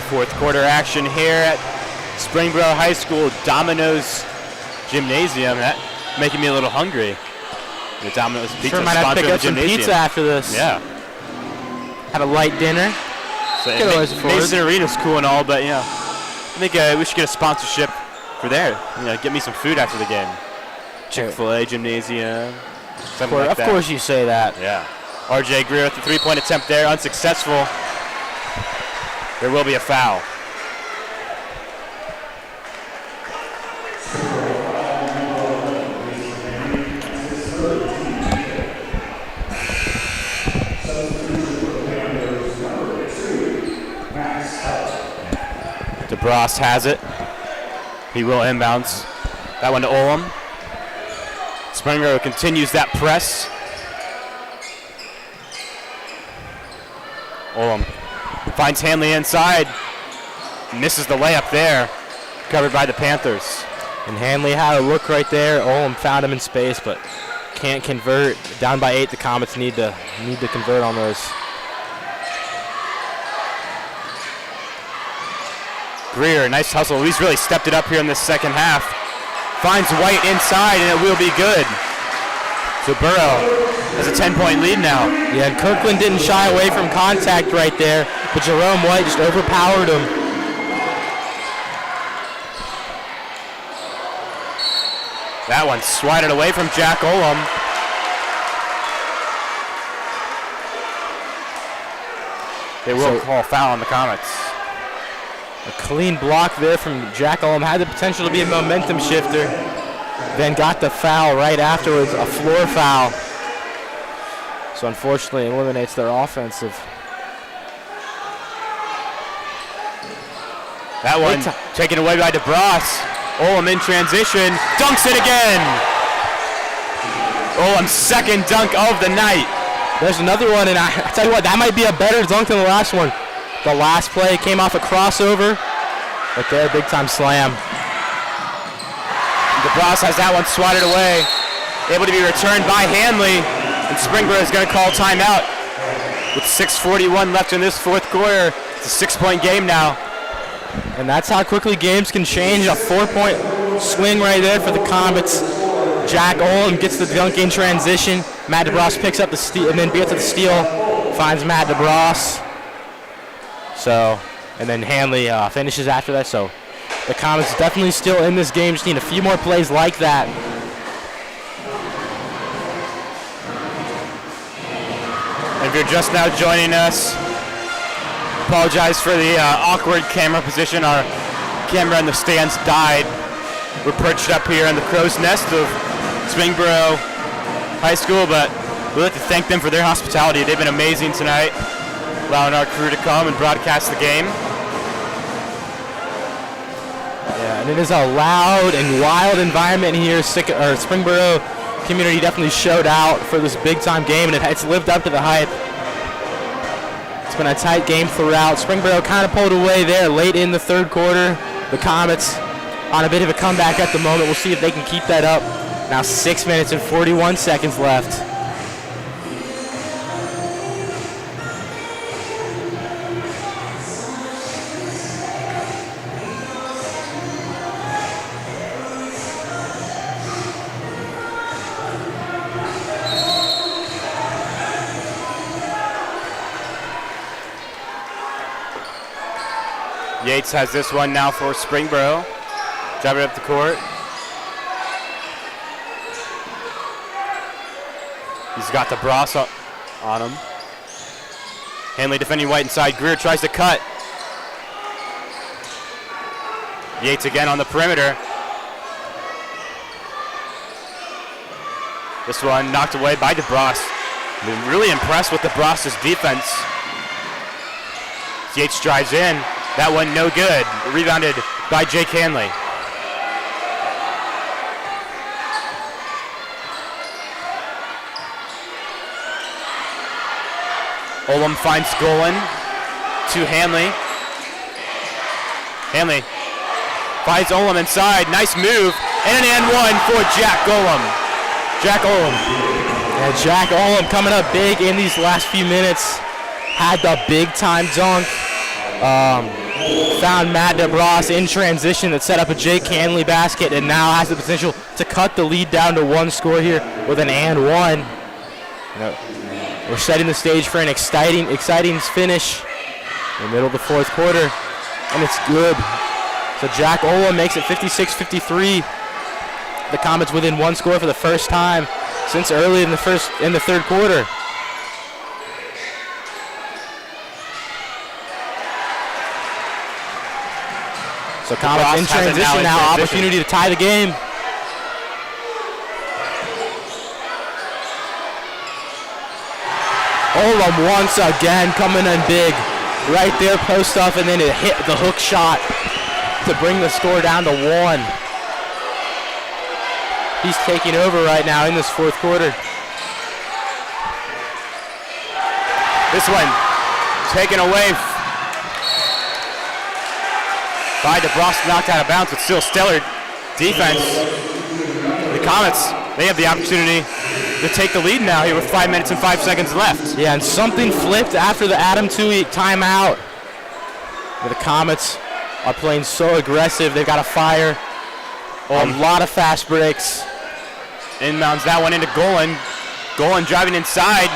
Fourth quarter action here at Springboro High School Domino's Gymnasium. That making me a little hungry. The Domino's Pizza Sure might have to pick up some gymnasium. pizza after this. Yeah. Had a light dinner. So Mason Arena's cool and all, but I think we should get a sponsorship for there. Get me some food after the game. Chick-fil-A Gymnasium. Something like that. Of course you say that. Yeah. RJ Greer with the three-point attempt there, unsuccessful. There will be a foul. DeBras has it. He will inbounds. That one to Olam. Springboro continues that press. Olam finds Hanley inside. Misses the layup there. Covered by the Panthers. And Hanley had a look right there. Olam found him in space, but can't convert. Down by 8, the Comets need to convert on those. Greer, nice hustle. He's really stepped it up here in this second half. Finds White inside, and it will be good. So Burrow has a 10-point lead now. Yeah, and Kirkland didn't shy away from contact right there, but Jerome White just overpowered him. That one swatted away from Jack Olam. They will call foul on the Comets. A clean block there from Jack Olam. Had the potential to be a momentum shifter. Then got the foul right afterwards, a floor foul. So unfortunately eliminates their offensive. That one taken away by DeBras. Olam in transition, dunks it again. Olam's second dunk of the night. There's another one, and I tell you what, that might be a better dunk than the last one. The last play came off a crossover, but there, big time slam. DeBras has that one swatted away, able to be returned by Hanley, and Springboro is going to call timeout. With 6:41 left in this fourth quarter, it's a 6-point game now. And that's how quickly games can change. A 4-point swing right there for the Comets. Jack Olam gets the dunk in transition. Matt DeBras picks up the steal, and then gets to the steal, finds Matt DeBras. So, and then Hanley finishes after that. So, the Comets definitely still in this game. Just need a few more plays like that. And if you're just now joining us, apologize for the awkward camera position. Our camera in the stands died. We're perched up here in the crow's nest of Springboro High School, but we'd like to thank them for their hospitality. They've been amazing tonight, allowing our crew to come and broadcast the game. Yeah, and it is a loud and wild environment here. Springboro community definitely showed out for this big-time game, and it's lived up to the hype. It's been a tight game throughout. Springboro kind of pulled away there late in the third quarter. The Comets on a bit of a comeback at the moment. We'll see if they can keep that up. Now 6 minutes and 41 seconds left. Yates has this one now for Springboro. Drive it up the court. He's got the Bras on him. Hanley defending White inside. Greer tries to cut. Yates again on the perimeter. This one knocked away by DeBras. Been really impressed with DeBras' defense. Yates drives in. That one no good. Rebounded by Jake Hanley. Olam finds Golan to Hanley. Hanley finds Olam inside. Nice move. And an and one for Jack Olam. Jack Olam. Yeah, Jack Olam coming up big in these last few minutes. Had the big time dunk. Found Matt DeBras in transition that set up a Jake Hanley basket, and now has the potential to cut the lead down to one score here with an and one. We're setting the stage for an exciting finish in the middle of the fourth quarter, and it's good. So Jack Olam makes it 56-53. The Comets within one score for the first time since early in the third quarter. So Comets in transition now, opportunity to tie the game. Olam once again coming in big. Right there, post up, and then it hit the hook shot to bring the score down to one. He's taking over right now in this fourth quarter. This one taken away by DeBras, knocked out of bounds, but still stellar defense. The Comets, they have the opportunity to take the lead now here with 5 minutes and 5 seconds left. Yeah, and something flipped after the Adam Tui timeout. The Comets are playing so aggressive. They've got to fire a lot of fast breaks. Inbounds that one into Golan. Golan driving inside.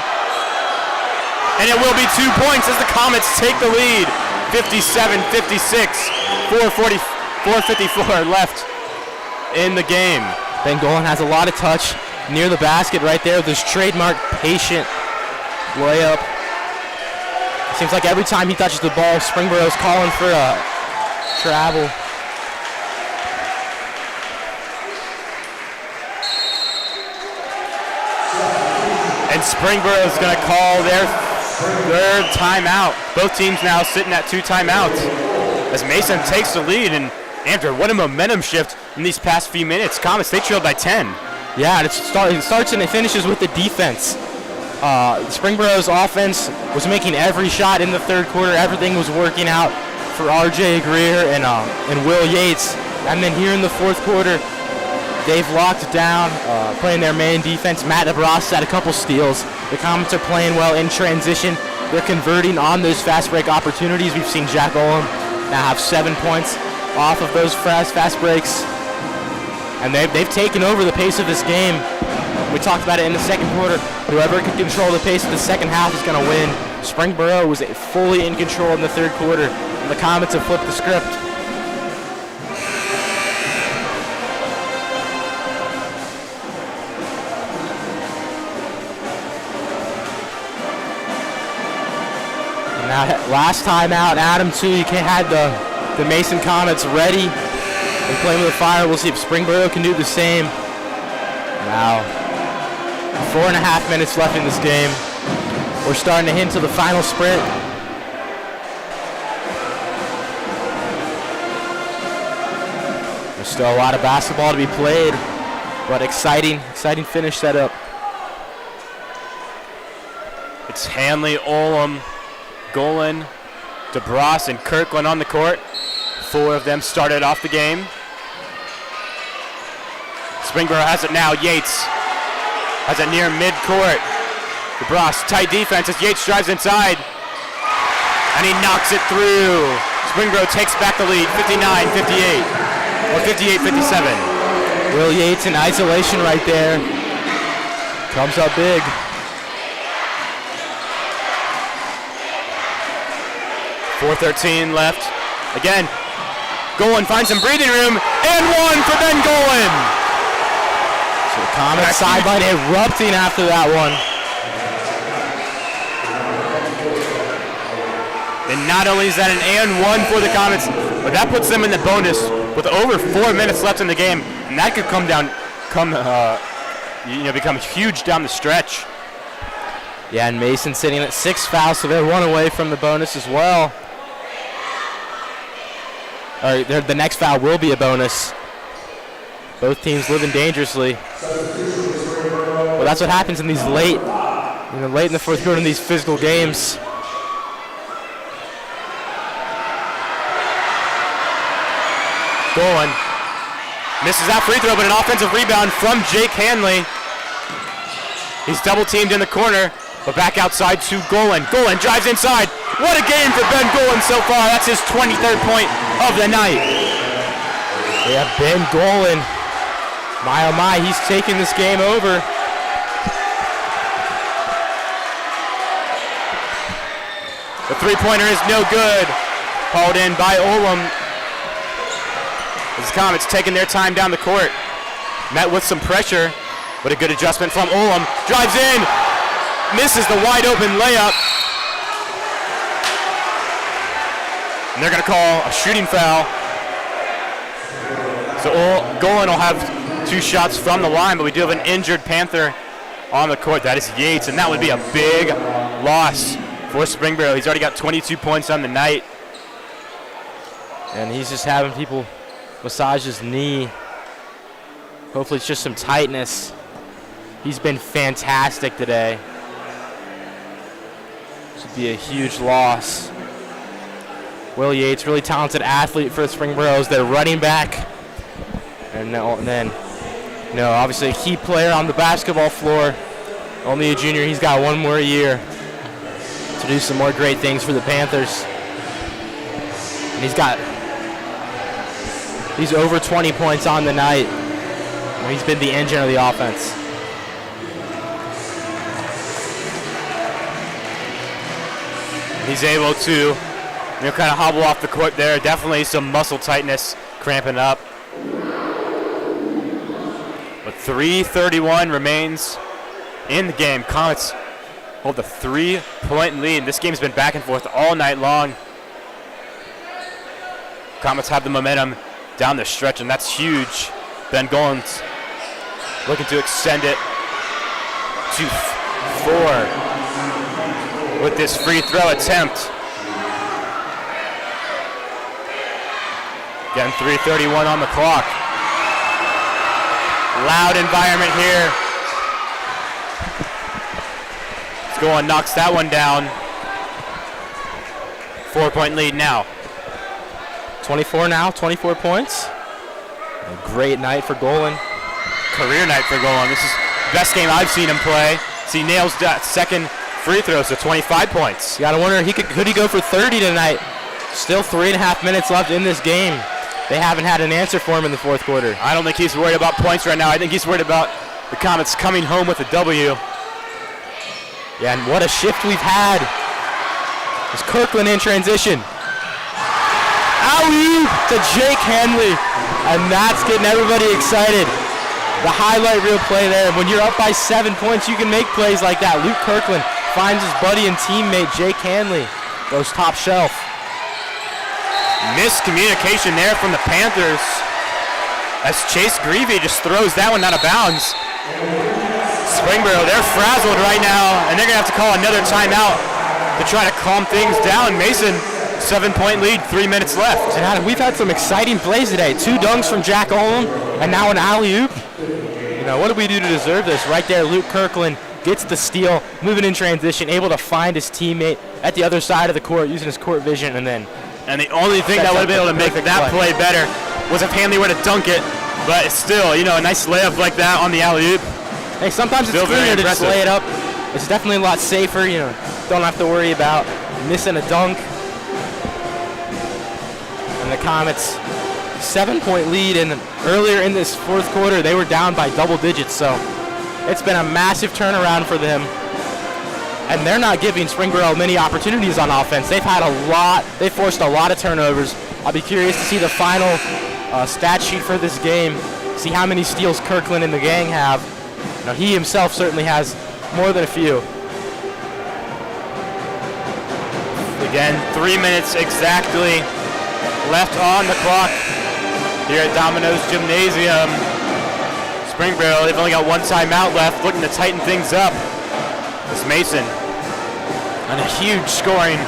And it will be 2 points as the Comets take the lead. 57-56. 4:54 left in the game. Ben Golan has a lot of touch near the basket right there with his trademark patient layup. Seems like every time he touches the ball, Springboro's calling for a travel. And Springboro is going to call their third timeout. Both teams now sitting at 2 timeouts as Mason takes the lead, and Andrew, what a momentum shift in these past few minutes. Comets, they trailed by 10. Yeah, it starts and it finishes with the defense. Springboro's offense was making every shot in the third quarter. Everything was working out for RJ Greer and Will Yates. And then here in the fourth quarter, they've locked down, playing their main defense. Matt DeBras had a couple steals. The Comets are playing well in transition. They're converting on those fast break opportunities. We've seen Jack Olam now have 7 points off of those fast breaks. And they've taken over the pace of this game. We talked about it in the second quarter. Whoever can control the pace of the second half is going to win. Springboro was fully in control in the third quarter. And the Comets have flipped the script. And now, last time out, Adam Tuyek had the Mason Comets ready and playing with the fire. We'll see if Springboro can do the same. Now, 4.5 minutes left in this game. We're starting to hint to the final sprint. There's still a lot of basketball to be played, but exciting finish setup. It's Hanley, Olam, Golan, DeBras, and Kirkland on the court. 4 of them started off the game. Springboro has it now. Yates has it near midcourt. DeBras, tight defense as Yates drives inside. And he knocks it through. Springboro takes back the lead, 59-58. Or 58-57. Will Yates in isolation right there. Comes up big. .413 left. Again, Golan finds some breathing room, and one for Ben Golan. So the Comets sideline erupting after that one. And not only is that an and one for the Comets, but that puts them in the bonus with over 4 minutes left in the game, and that could become huge down the stretch. Yeah, and Mason sitting at 6 fouls, so they're 1 away from the bonus as well. All right, the next foul will be a bonus. Both teams living dangerously. Well, that's what happens in these late in the fourth quarter in these physical games. Golan misses that free throw, but an offensive rebound from Jake Hanley. He's double teamed in the corner, but back outside to Golan. Golan drives inside. What a game for Ben Golan so far. That's his 23rd point of the night. Yeah, Ben Golan. My, oh my, he's taking this game over. The three-pointer is no good. Hauled in by Olam. As the Comets taking their time down the court. Met with some pressure, but a good adjustment from Olam. Drives in. Misses the wide open layup. And they're going to call a shooting foul. So Golan will have 2 shots from the line, but we do have an injured Panther on the court. That is Yates, and that would be a big loss for Springboro. He's already got 22 points on the night. And he's just having people massage his knee. Hopefully it's just some tightness. He's been fantastic today. This would be a huge loss. Will Yates, really talented athlete for the Springboros. They're running back. And then, obviously a key player on the basketball floor. Only a junior. He's got 1 more year to do some more great things for the Panthers. And he's over 20 points on the night. He's been the engine of the offense. He's able to kind of hobble off the court there. Definitely some muscle tightness cramping up. But 3:31 remains in the game. Comets hold the 3-point lead. This game's been back and forth all night long. Comets have the momentum down the stretch, and that's huge. Ben Golan's looking to extend it to 4 with this free throw attempt. Getting 3:31 on the clock. Loud environment here. Golan knocks that one down. 4-point lead now. 24 now, 24 points. A great night for Golan. Career night for Golan. This is the best game I've seen him play. So he nails that second free throw, so 25 points. You gotta wonder, could he go for 30 tonight? Still 3.5 minutes left in this game. They haven't had an answer for him in the fourth quarter. I don't think he's worried about points right now. I think he's worried about the Comets coming home with a W. Yeah, and what a shift we've had. It's Kirkland in transition. Alley-oop to Jake Hanley. And that's getting everybody excited. The highlight reel play there. When you're up by 7 points, you can make plays like that. Luke Kirkland finds his buddy and teammate Jake Hanley. Goes top shelf. Miscommunication there from the Panthers as Chase Greavy just throws that one out of bounds. Springboro, they're frazzled right now, and they're going to have to call another timeout to try to calm things down. Mason, 7-point lead, 3 minutes left. And Adam, we've had some exciting plays today. 2 dunks from Jack Olam, and now an alley-oop. You know, what did we do to deserve this? Right there, Luke Kirkland gets the steal, moving in transition, able to find his teammate at the other side of the court using his court vision, and the only thing that would have been able to make that play better was if Hanley were to dunk it, but it's still, you know, a nice layup like that on the alley-oop. Hey, sometimes it's cleaner to just lay it up. It's definitely a lot safer, you know, don't have to worry about missing a dunk. And the Comets, 7-point lead, and earlier in this fourth quarter, they were down by double digits, so it's been a massive turnaround for them. And they're not giving Springboro many opportunities on offense. They've forced a lot of turnovers. I'll be curious to see the final stat sheet for this game, see how many steals Kirkland and the gang have. Now, he himself certainly has more than a few. Again, 3 minutes exactly left on the clock here at Domino's Gymnasium. Springboro, they've only got 1 timeout left, looking to tighten things up. It's Mason on a huge scoring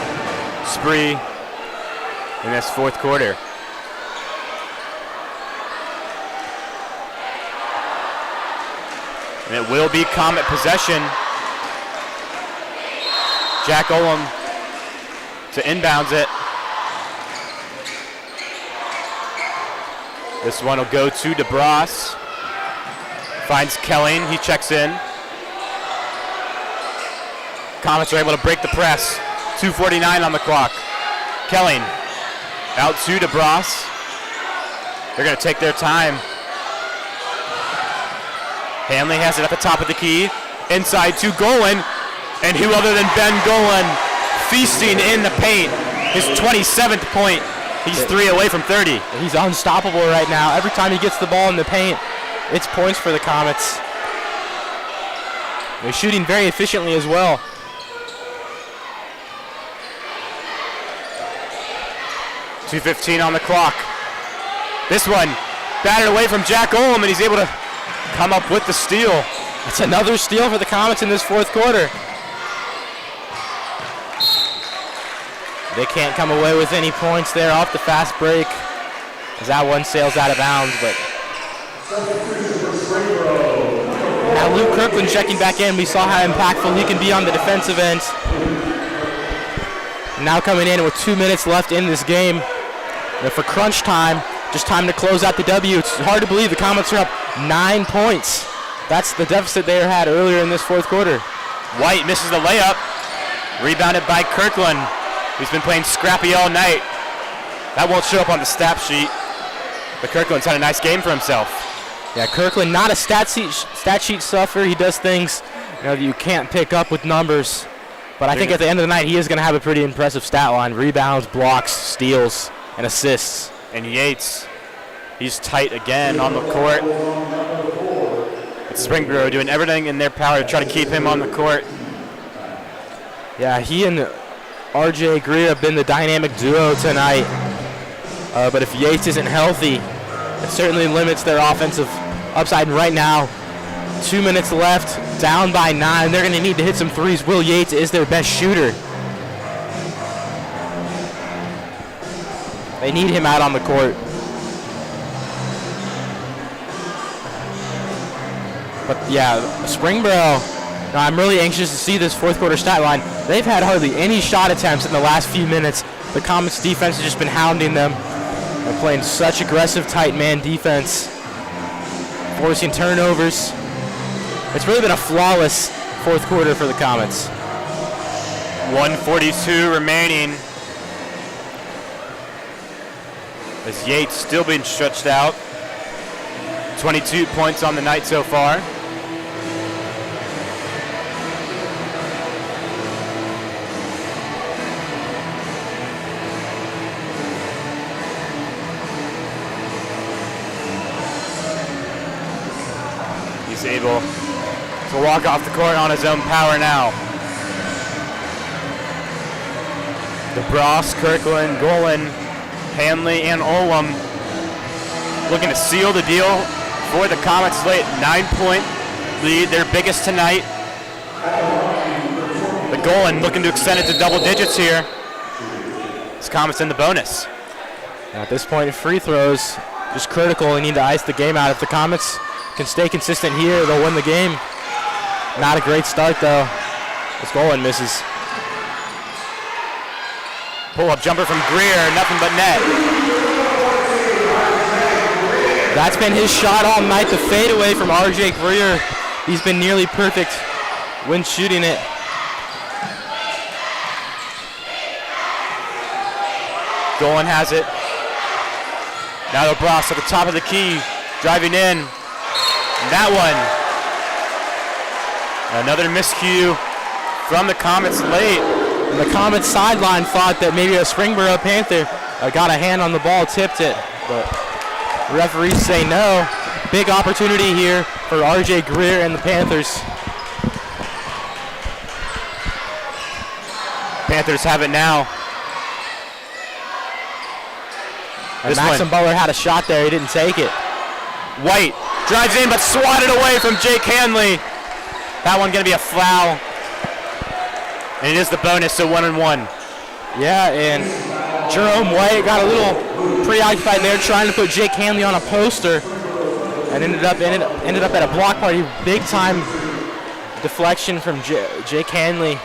spree in this fourth quarter. And it will be Comet possession. Jack Olam to inbounds it. This one will go to DeBras. Finds Kelling, he checks in. Comets are able to break the press. 2:49 on the clock. Kelling out to DeBras. They're going to take their time. Hanley has it at the top of the key. Inside to Golan. And who other than Ben Golan feasting in the paint. His 27th point. He's 3 away from 30. He's unstoppable right now. Every time he gets the ball in the paint, it's points for the Comets. They're shooting very efficiently as well. .2:15 on the clock. This one batted away from Jack Olam, and he's able to come up with the steal. That's another steal for the Comets in this fourth quarter. They can't come away with any points there off the fast break, as that one sails out of bounds. But now Luke Kirkland checking back in. We saw how impactful he can be on the defensive end. Now coming in with 2 minutes left in this game. And for crunch time, just time to close out the W. It's hard to believe the Comets are up 9 points. That's the deficit they had earlier in this fourth quarter. White misses the layup. Rebounded by Kirkland, who's been playing scrappy all night. That won't show up on the stat sheet, but Kirkland's had a nice game for himself. Yeah, Kirkland, not a stat sheet sufferer. He does things, you know, that you can't pick up with numbers. But I think at the end of the night, he is going to have a pretty impressive stat line. Rebounds, blocks, steals, and assists. And Yates, he's tight again on the court. It's Springboro doing everything in their power to try to keep him on the court. Yeah, he and RJ Greer have been the dynamic duo tonight. But if Yates isn't healthy, it certainly limits their offensive upside. And right now, 2 minutes left, down by 9. They're going to need to hit some threes. Will Yates is their best shooter. They need him out on the court. But yeah, Springboro, I'm really anxious to see this fourth quarter stat line. They've had hardly any shot attempts in the last few minutes. The Comets defense has just been hounding them. They're playing such aggressive tight man defense, forcing turnovers. It's really been a flawless fourth quarter for the Comets. 1:42 remaining. As Yates still being stretched out. 22 points on the night so far. He's able to walk off the court on his own power now. DeBross, Kirkland, Golan, Hanley, and Olam looking to seal the deal for the Comets late. 9-point lead, their biggest tonight. The Golan looking to extend it to double digits here. This Comets in the bonus. At this point, free throws just critical. They need to ice the game out. If the Comets can stay consistent here, they'll win the game. Not a great start though. This Golan misses. Pull-up jumper from Greer, nothing but net. That's been his shot all night, the fadeaway from RJ Greer. He's been nearly perfect when shooting it. Golan has it. Now DeBross at the top of the key, driving in. That one. Another miscue from the Comets late. And the Comets sideline thought that maybe a Springboro Panther got a hand on the ball, tipped it, but referees say no. Big opportunity here for RJ Greer and the Panthers. Panthers have it now. And Maxim Butler had a shot there, he didn't take it. White drives in but swatted away from Jake Hanley. That one gonna be a foul. And it is the bonus, so 1-1. Yeah, and Jerome White got a little preoccupied there trying to put Jake Hanley on a poster and ended up at a block party. Big time deflection from Jake Hanley.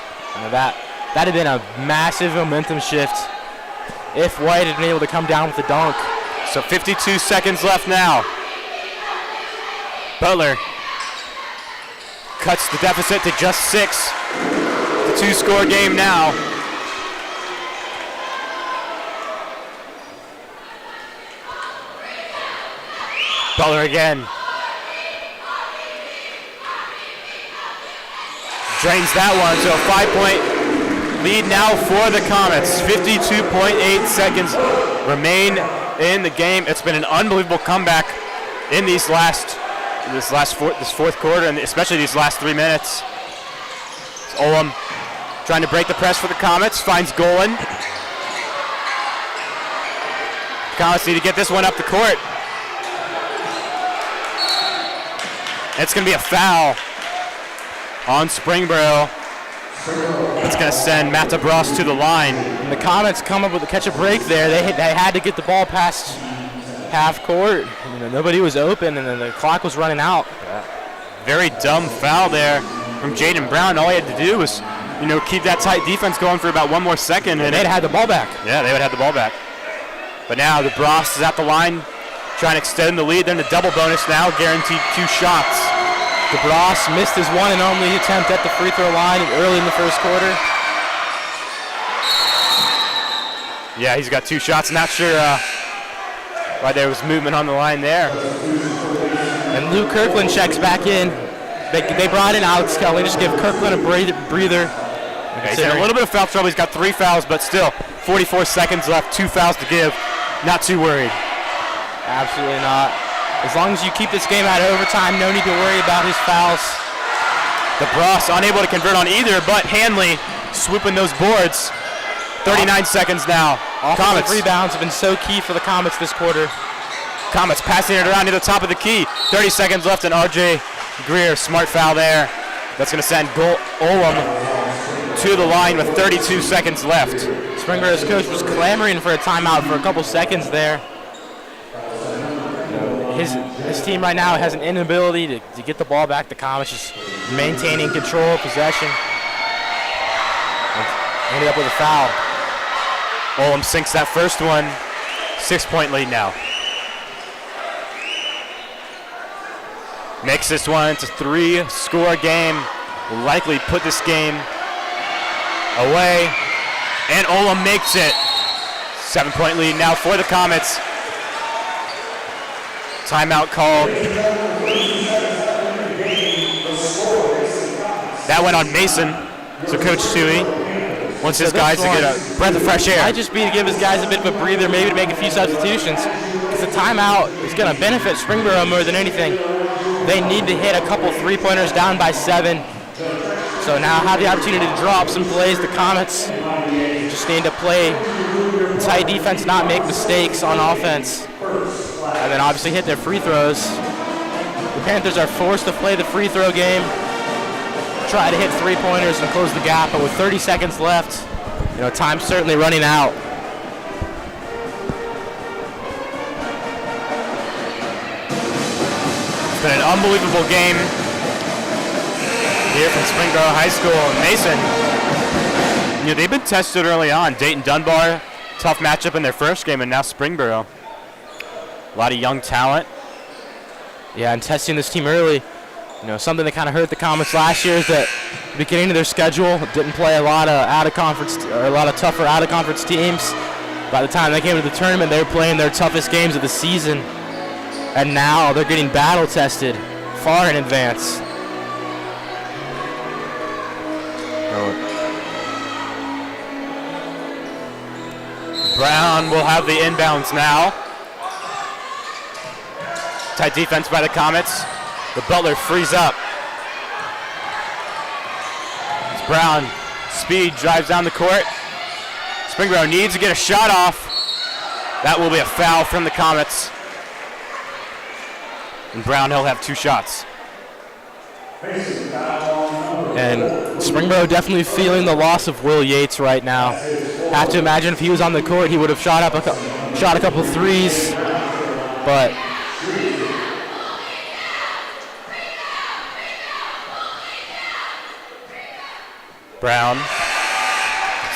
That had been a massive momentum shift if White had been able to come down with the dunk. So 52 seconds left now. Butler cuts the deficit to just 6. It's a 2-score game now. Butler again. Drains that one, so a 5-point lead now for the Comets. 52.8 seconds remain in the game. It's been an unbelievable comeback in this fourth quarter, and especially these last 3 minutes. It's Olam trying to break the press for the Comets, finds Golan. The Comets need to get this one up the court. It's going to be a foul on Springboro. It's going to send Matt DeBross to the line. And the Comets come up with a catch a break there. They had to get the ball past half court. Nobody was open, and then the clock was running out. Very dumb foul there from Jaden Brown. All he had to do was, keep that tight defense going for about 1 more second. And they'd had the ball back. Yeah, they would have the ball back. But now DeBross is at the line, trying to extend the lead. They're in a double bonus now, guaranteed 2 shots. DeBross missed his one and only attempt at the free throw line early in the first quarter. Yeah, he's got 2 shots. Not sure why there was movement on the line there. And Lou Kirkland checks back in. They brought in Alex Kelly, just give Kirkland a breather. Okay, he's in a little bit of foul trouble. He's got 3 fouls, but still 44 seconds left, 2 fouls to give. Not too worried. Absolutely not. As long as you keep this game out of overtime, no need to worry about his fouls. DeBross unable to convert on either, but Hanley swooping those boards. 39 seconds now. Offensive rebounds have been so key for the Comets this quarter. Comets passing it around to the top of the key. 30 seconds left, and RJ Greer, smart foul there. That's going to send Olam to the line with 32 seconds left. Springboro's coach was clamoring for a timeout for a couple seconds there. his team right now has an inability to get the ball back. The Comets just maintaining control of possession. Ended up with a foul. Olam sinks that first one. 6-point lead now. Makes this one. It's a 3-score game. Will likely put this game away. And Olam makes it. 7-point lead now for the Comets. Timeout called. That went on Mason. So Coach Tui wants his guys to get a breath of fresh air. Might just be to give his guys a bit of a breather, maybe to make a few substitutions. Because the timeout is going to benefit Springboro more than anything. They need to hit a couple three-pointers down by 7. So now have the opportunity to draw up some plays. The Comets just need to play tight defense, not make mistakes on offense. And then obviously hit their free throws. The Panthers are forced to play the free throw game, try to hit three-pointers and close the gap, but with 30 seconds left, time's certainly running out. It's been an unbelievable game here from Springboro High School. Mason, they've been tested early on. Dayton Dunbar, tough matchup in their first game, and now Springboro. A lot of young talent. Yeah, and testing this team early. Something that kind of hurt the Comets last year is that at the beginning of their schedule didn't play a lot of tougher out-of-conference teams. By the time they came to the tournament, they were playing their toughest games of the season. And now they're getting battle tested far in advance. Brown will have the inbounds now. Tight defense by the Comets. The Butler frees up. It's Brown. Speed drives down the court. Springboro needs to get a shot off. That will be a foul from the Comets. And Brown, he'll have 2 shots. And Springboro definitely feeling the loss of Will Yates right now. Have to imagine if he was on the court, he would have shot a couple threes. But Brown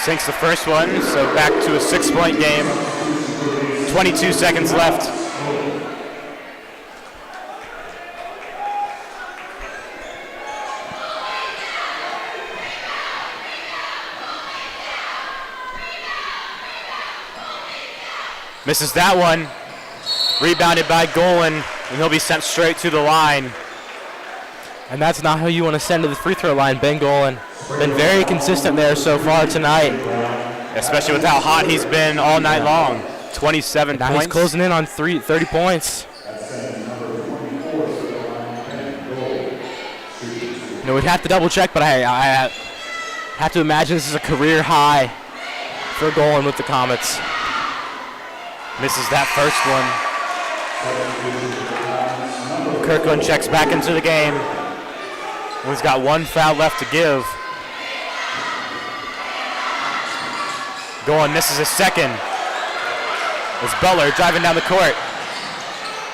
sinks the first one, so back to a 6-point game. 22 seconds left. Misses that one. Rebounded by Golan, and he'll be sent straight to the line. And that's not who you want to send to the free throw line, Ben Golan. Been very consistent there so far tonight. Especially with how hot he's been all night long. 27 now points. He's closing in on 30 points. We'd have to double check, but I have to imagine this is a career high for Golan with the Comets. Misses that first one. Kirkland checks back into the game. He's got 1 foul left to give. Golan misses his second. It's Butler driving down the court.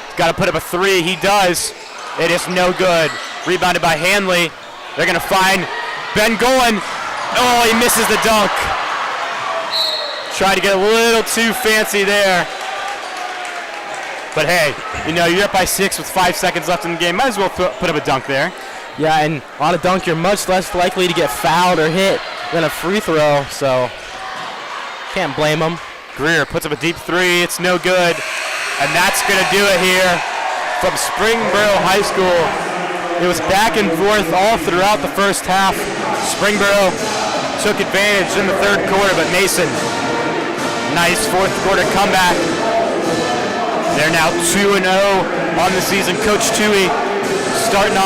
He's got to put up a 3. He does. It is no good. Rebounded by Hanley. They're going to find Ben Golan. Oh, he misses the dunk. Tried to get a little too fancy there. But hey, you're up by 6 with 5 seconds left in the game. Might as well put up a dunk there. Yeah, and on a dunk, you're much less likely to get fouled or hit than a free throw, so can't blame him. Greer puts up a deep 3. It's no good. And that's going to do it here from Springboro High School. It was back and forth all throughout the first half. Springboro took advantage in the third quarter, but Mason, nice fourth quarter comeback. They're now 2-0 on the season. Coach Tui starting off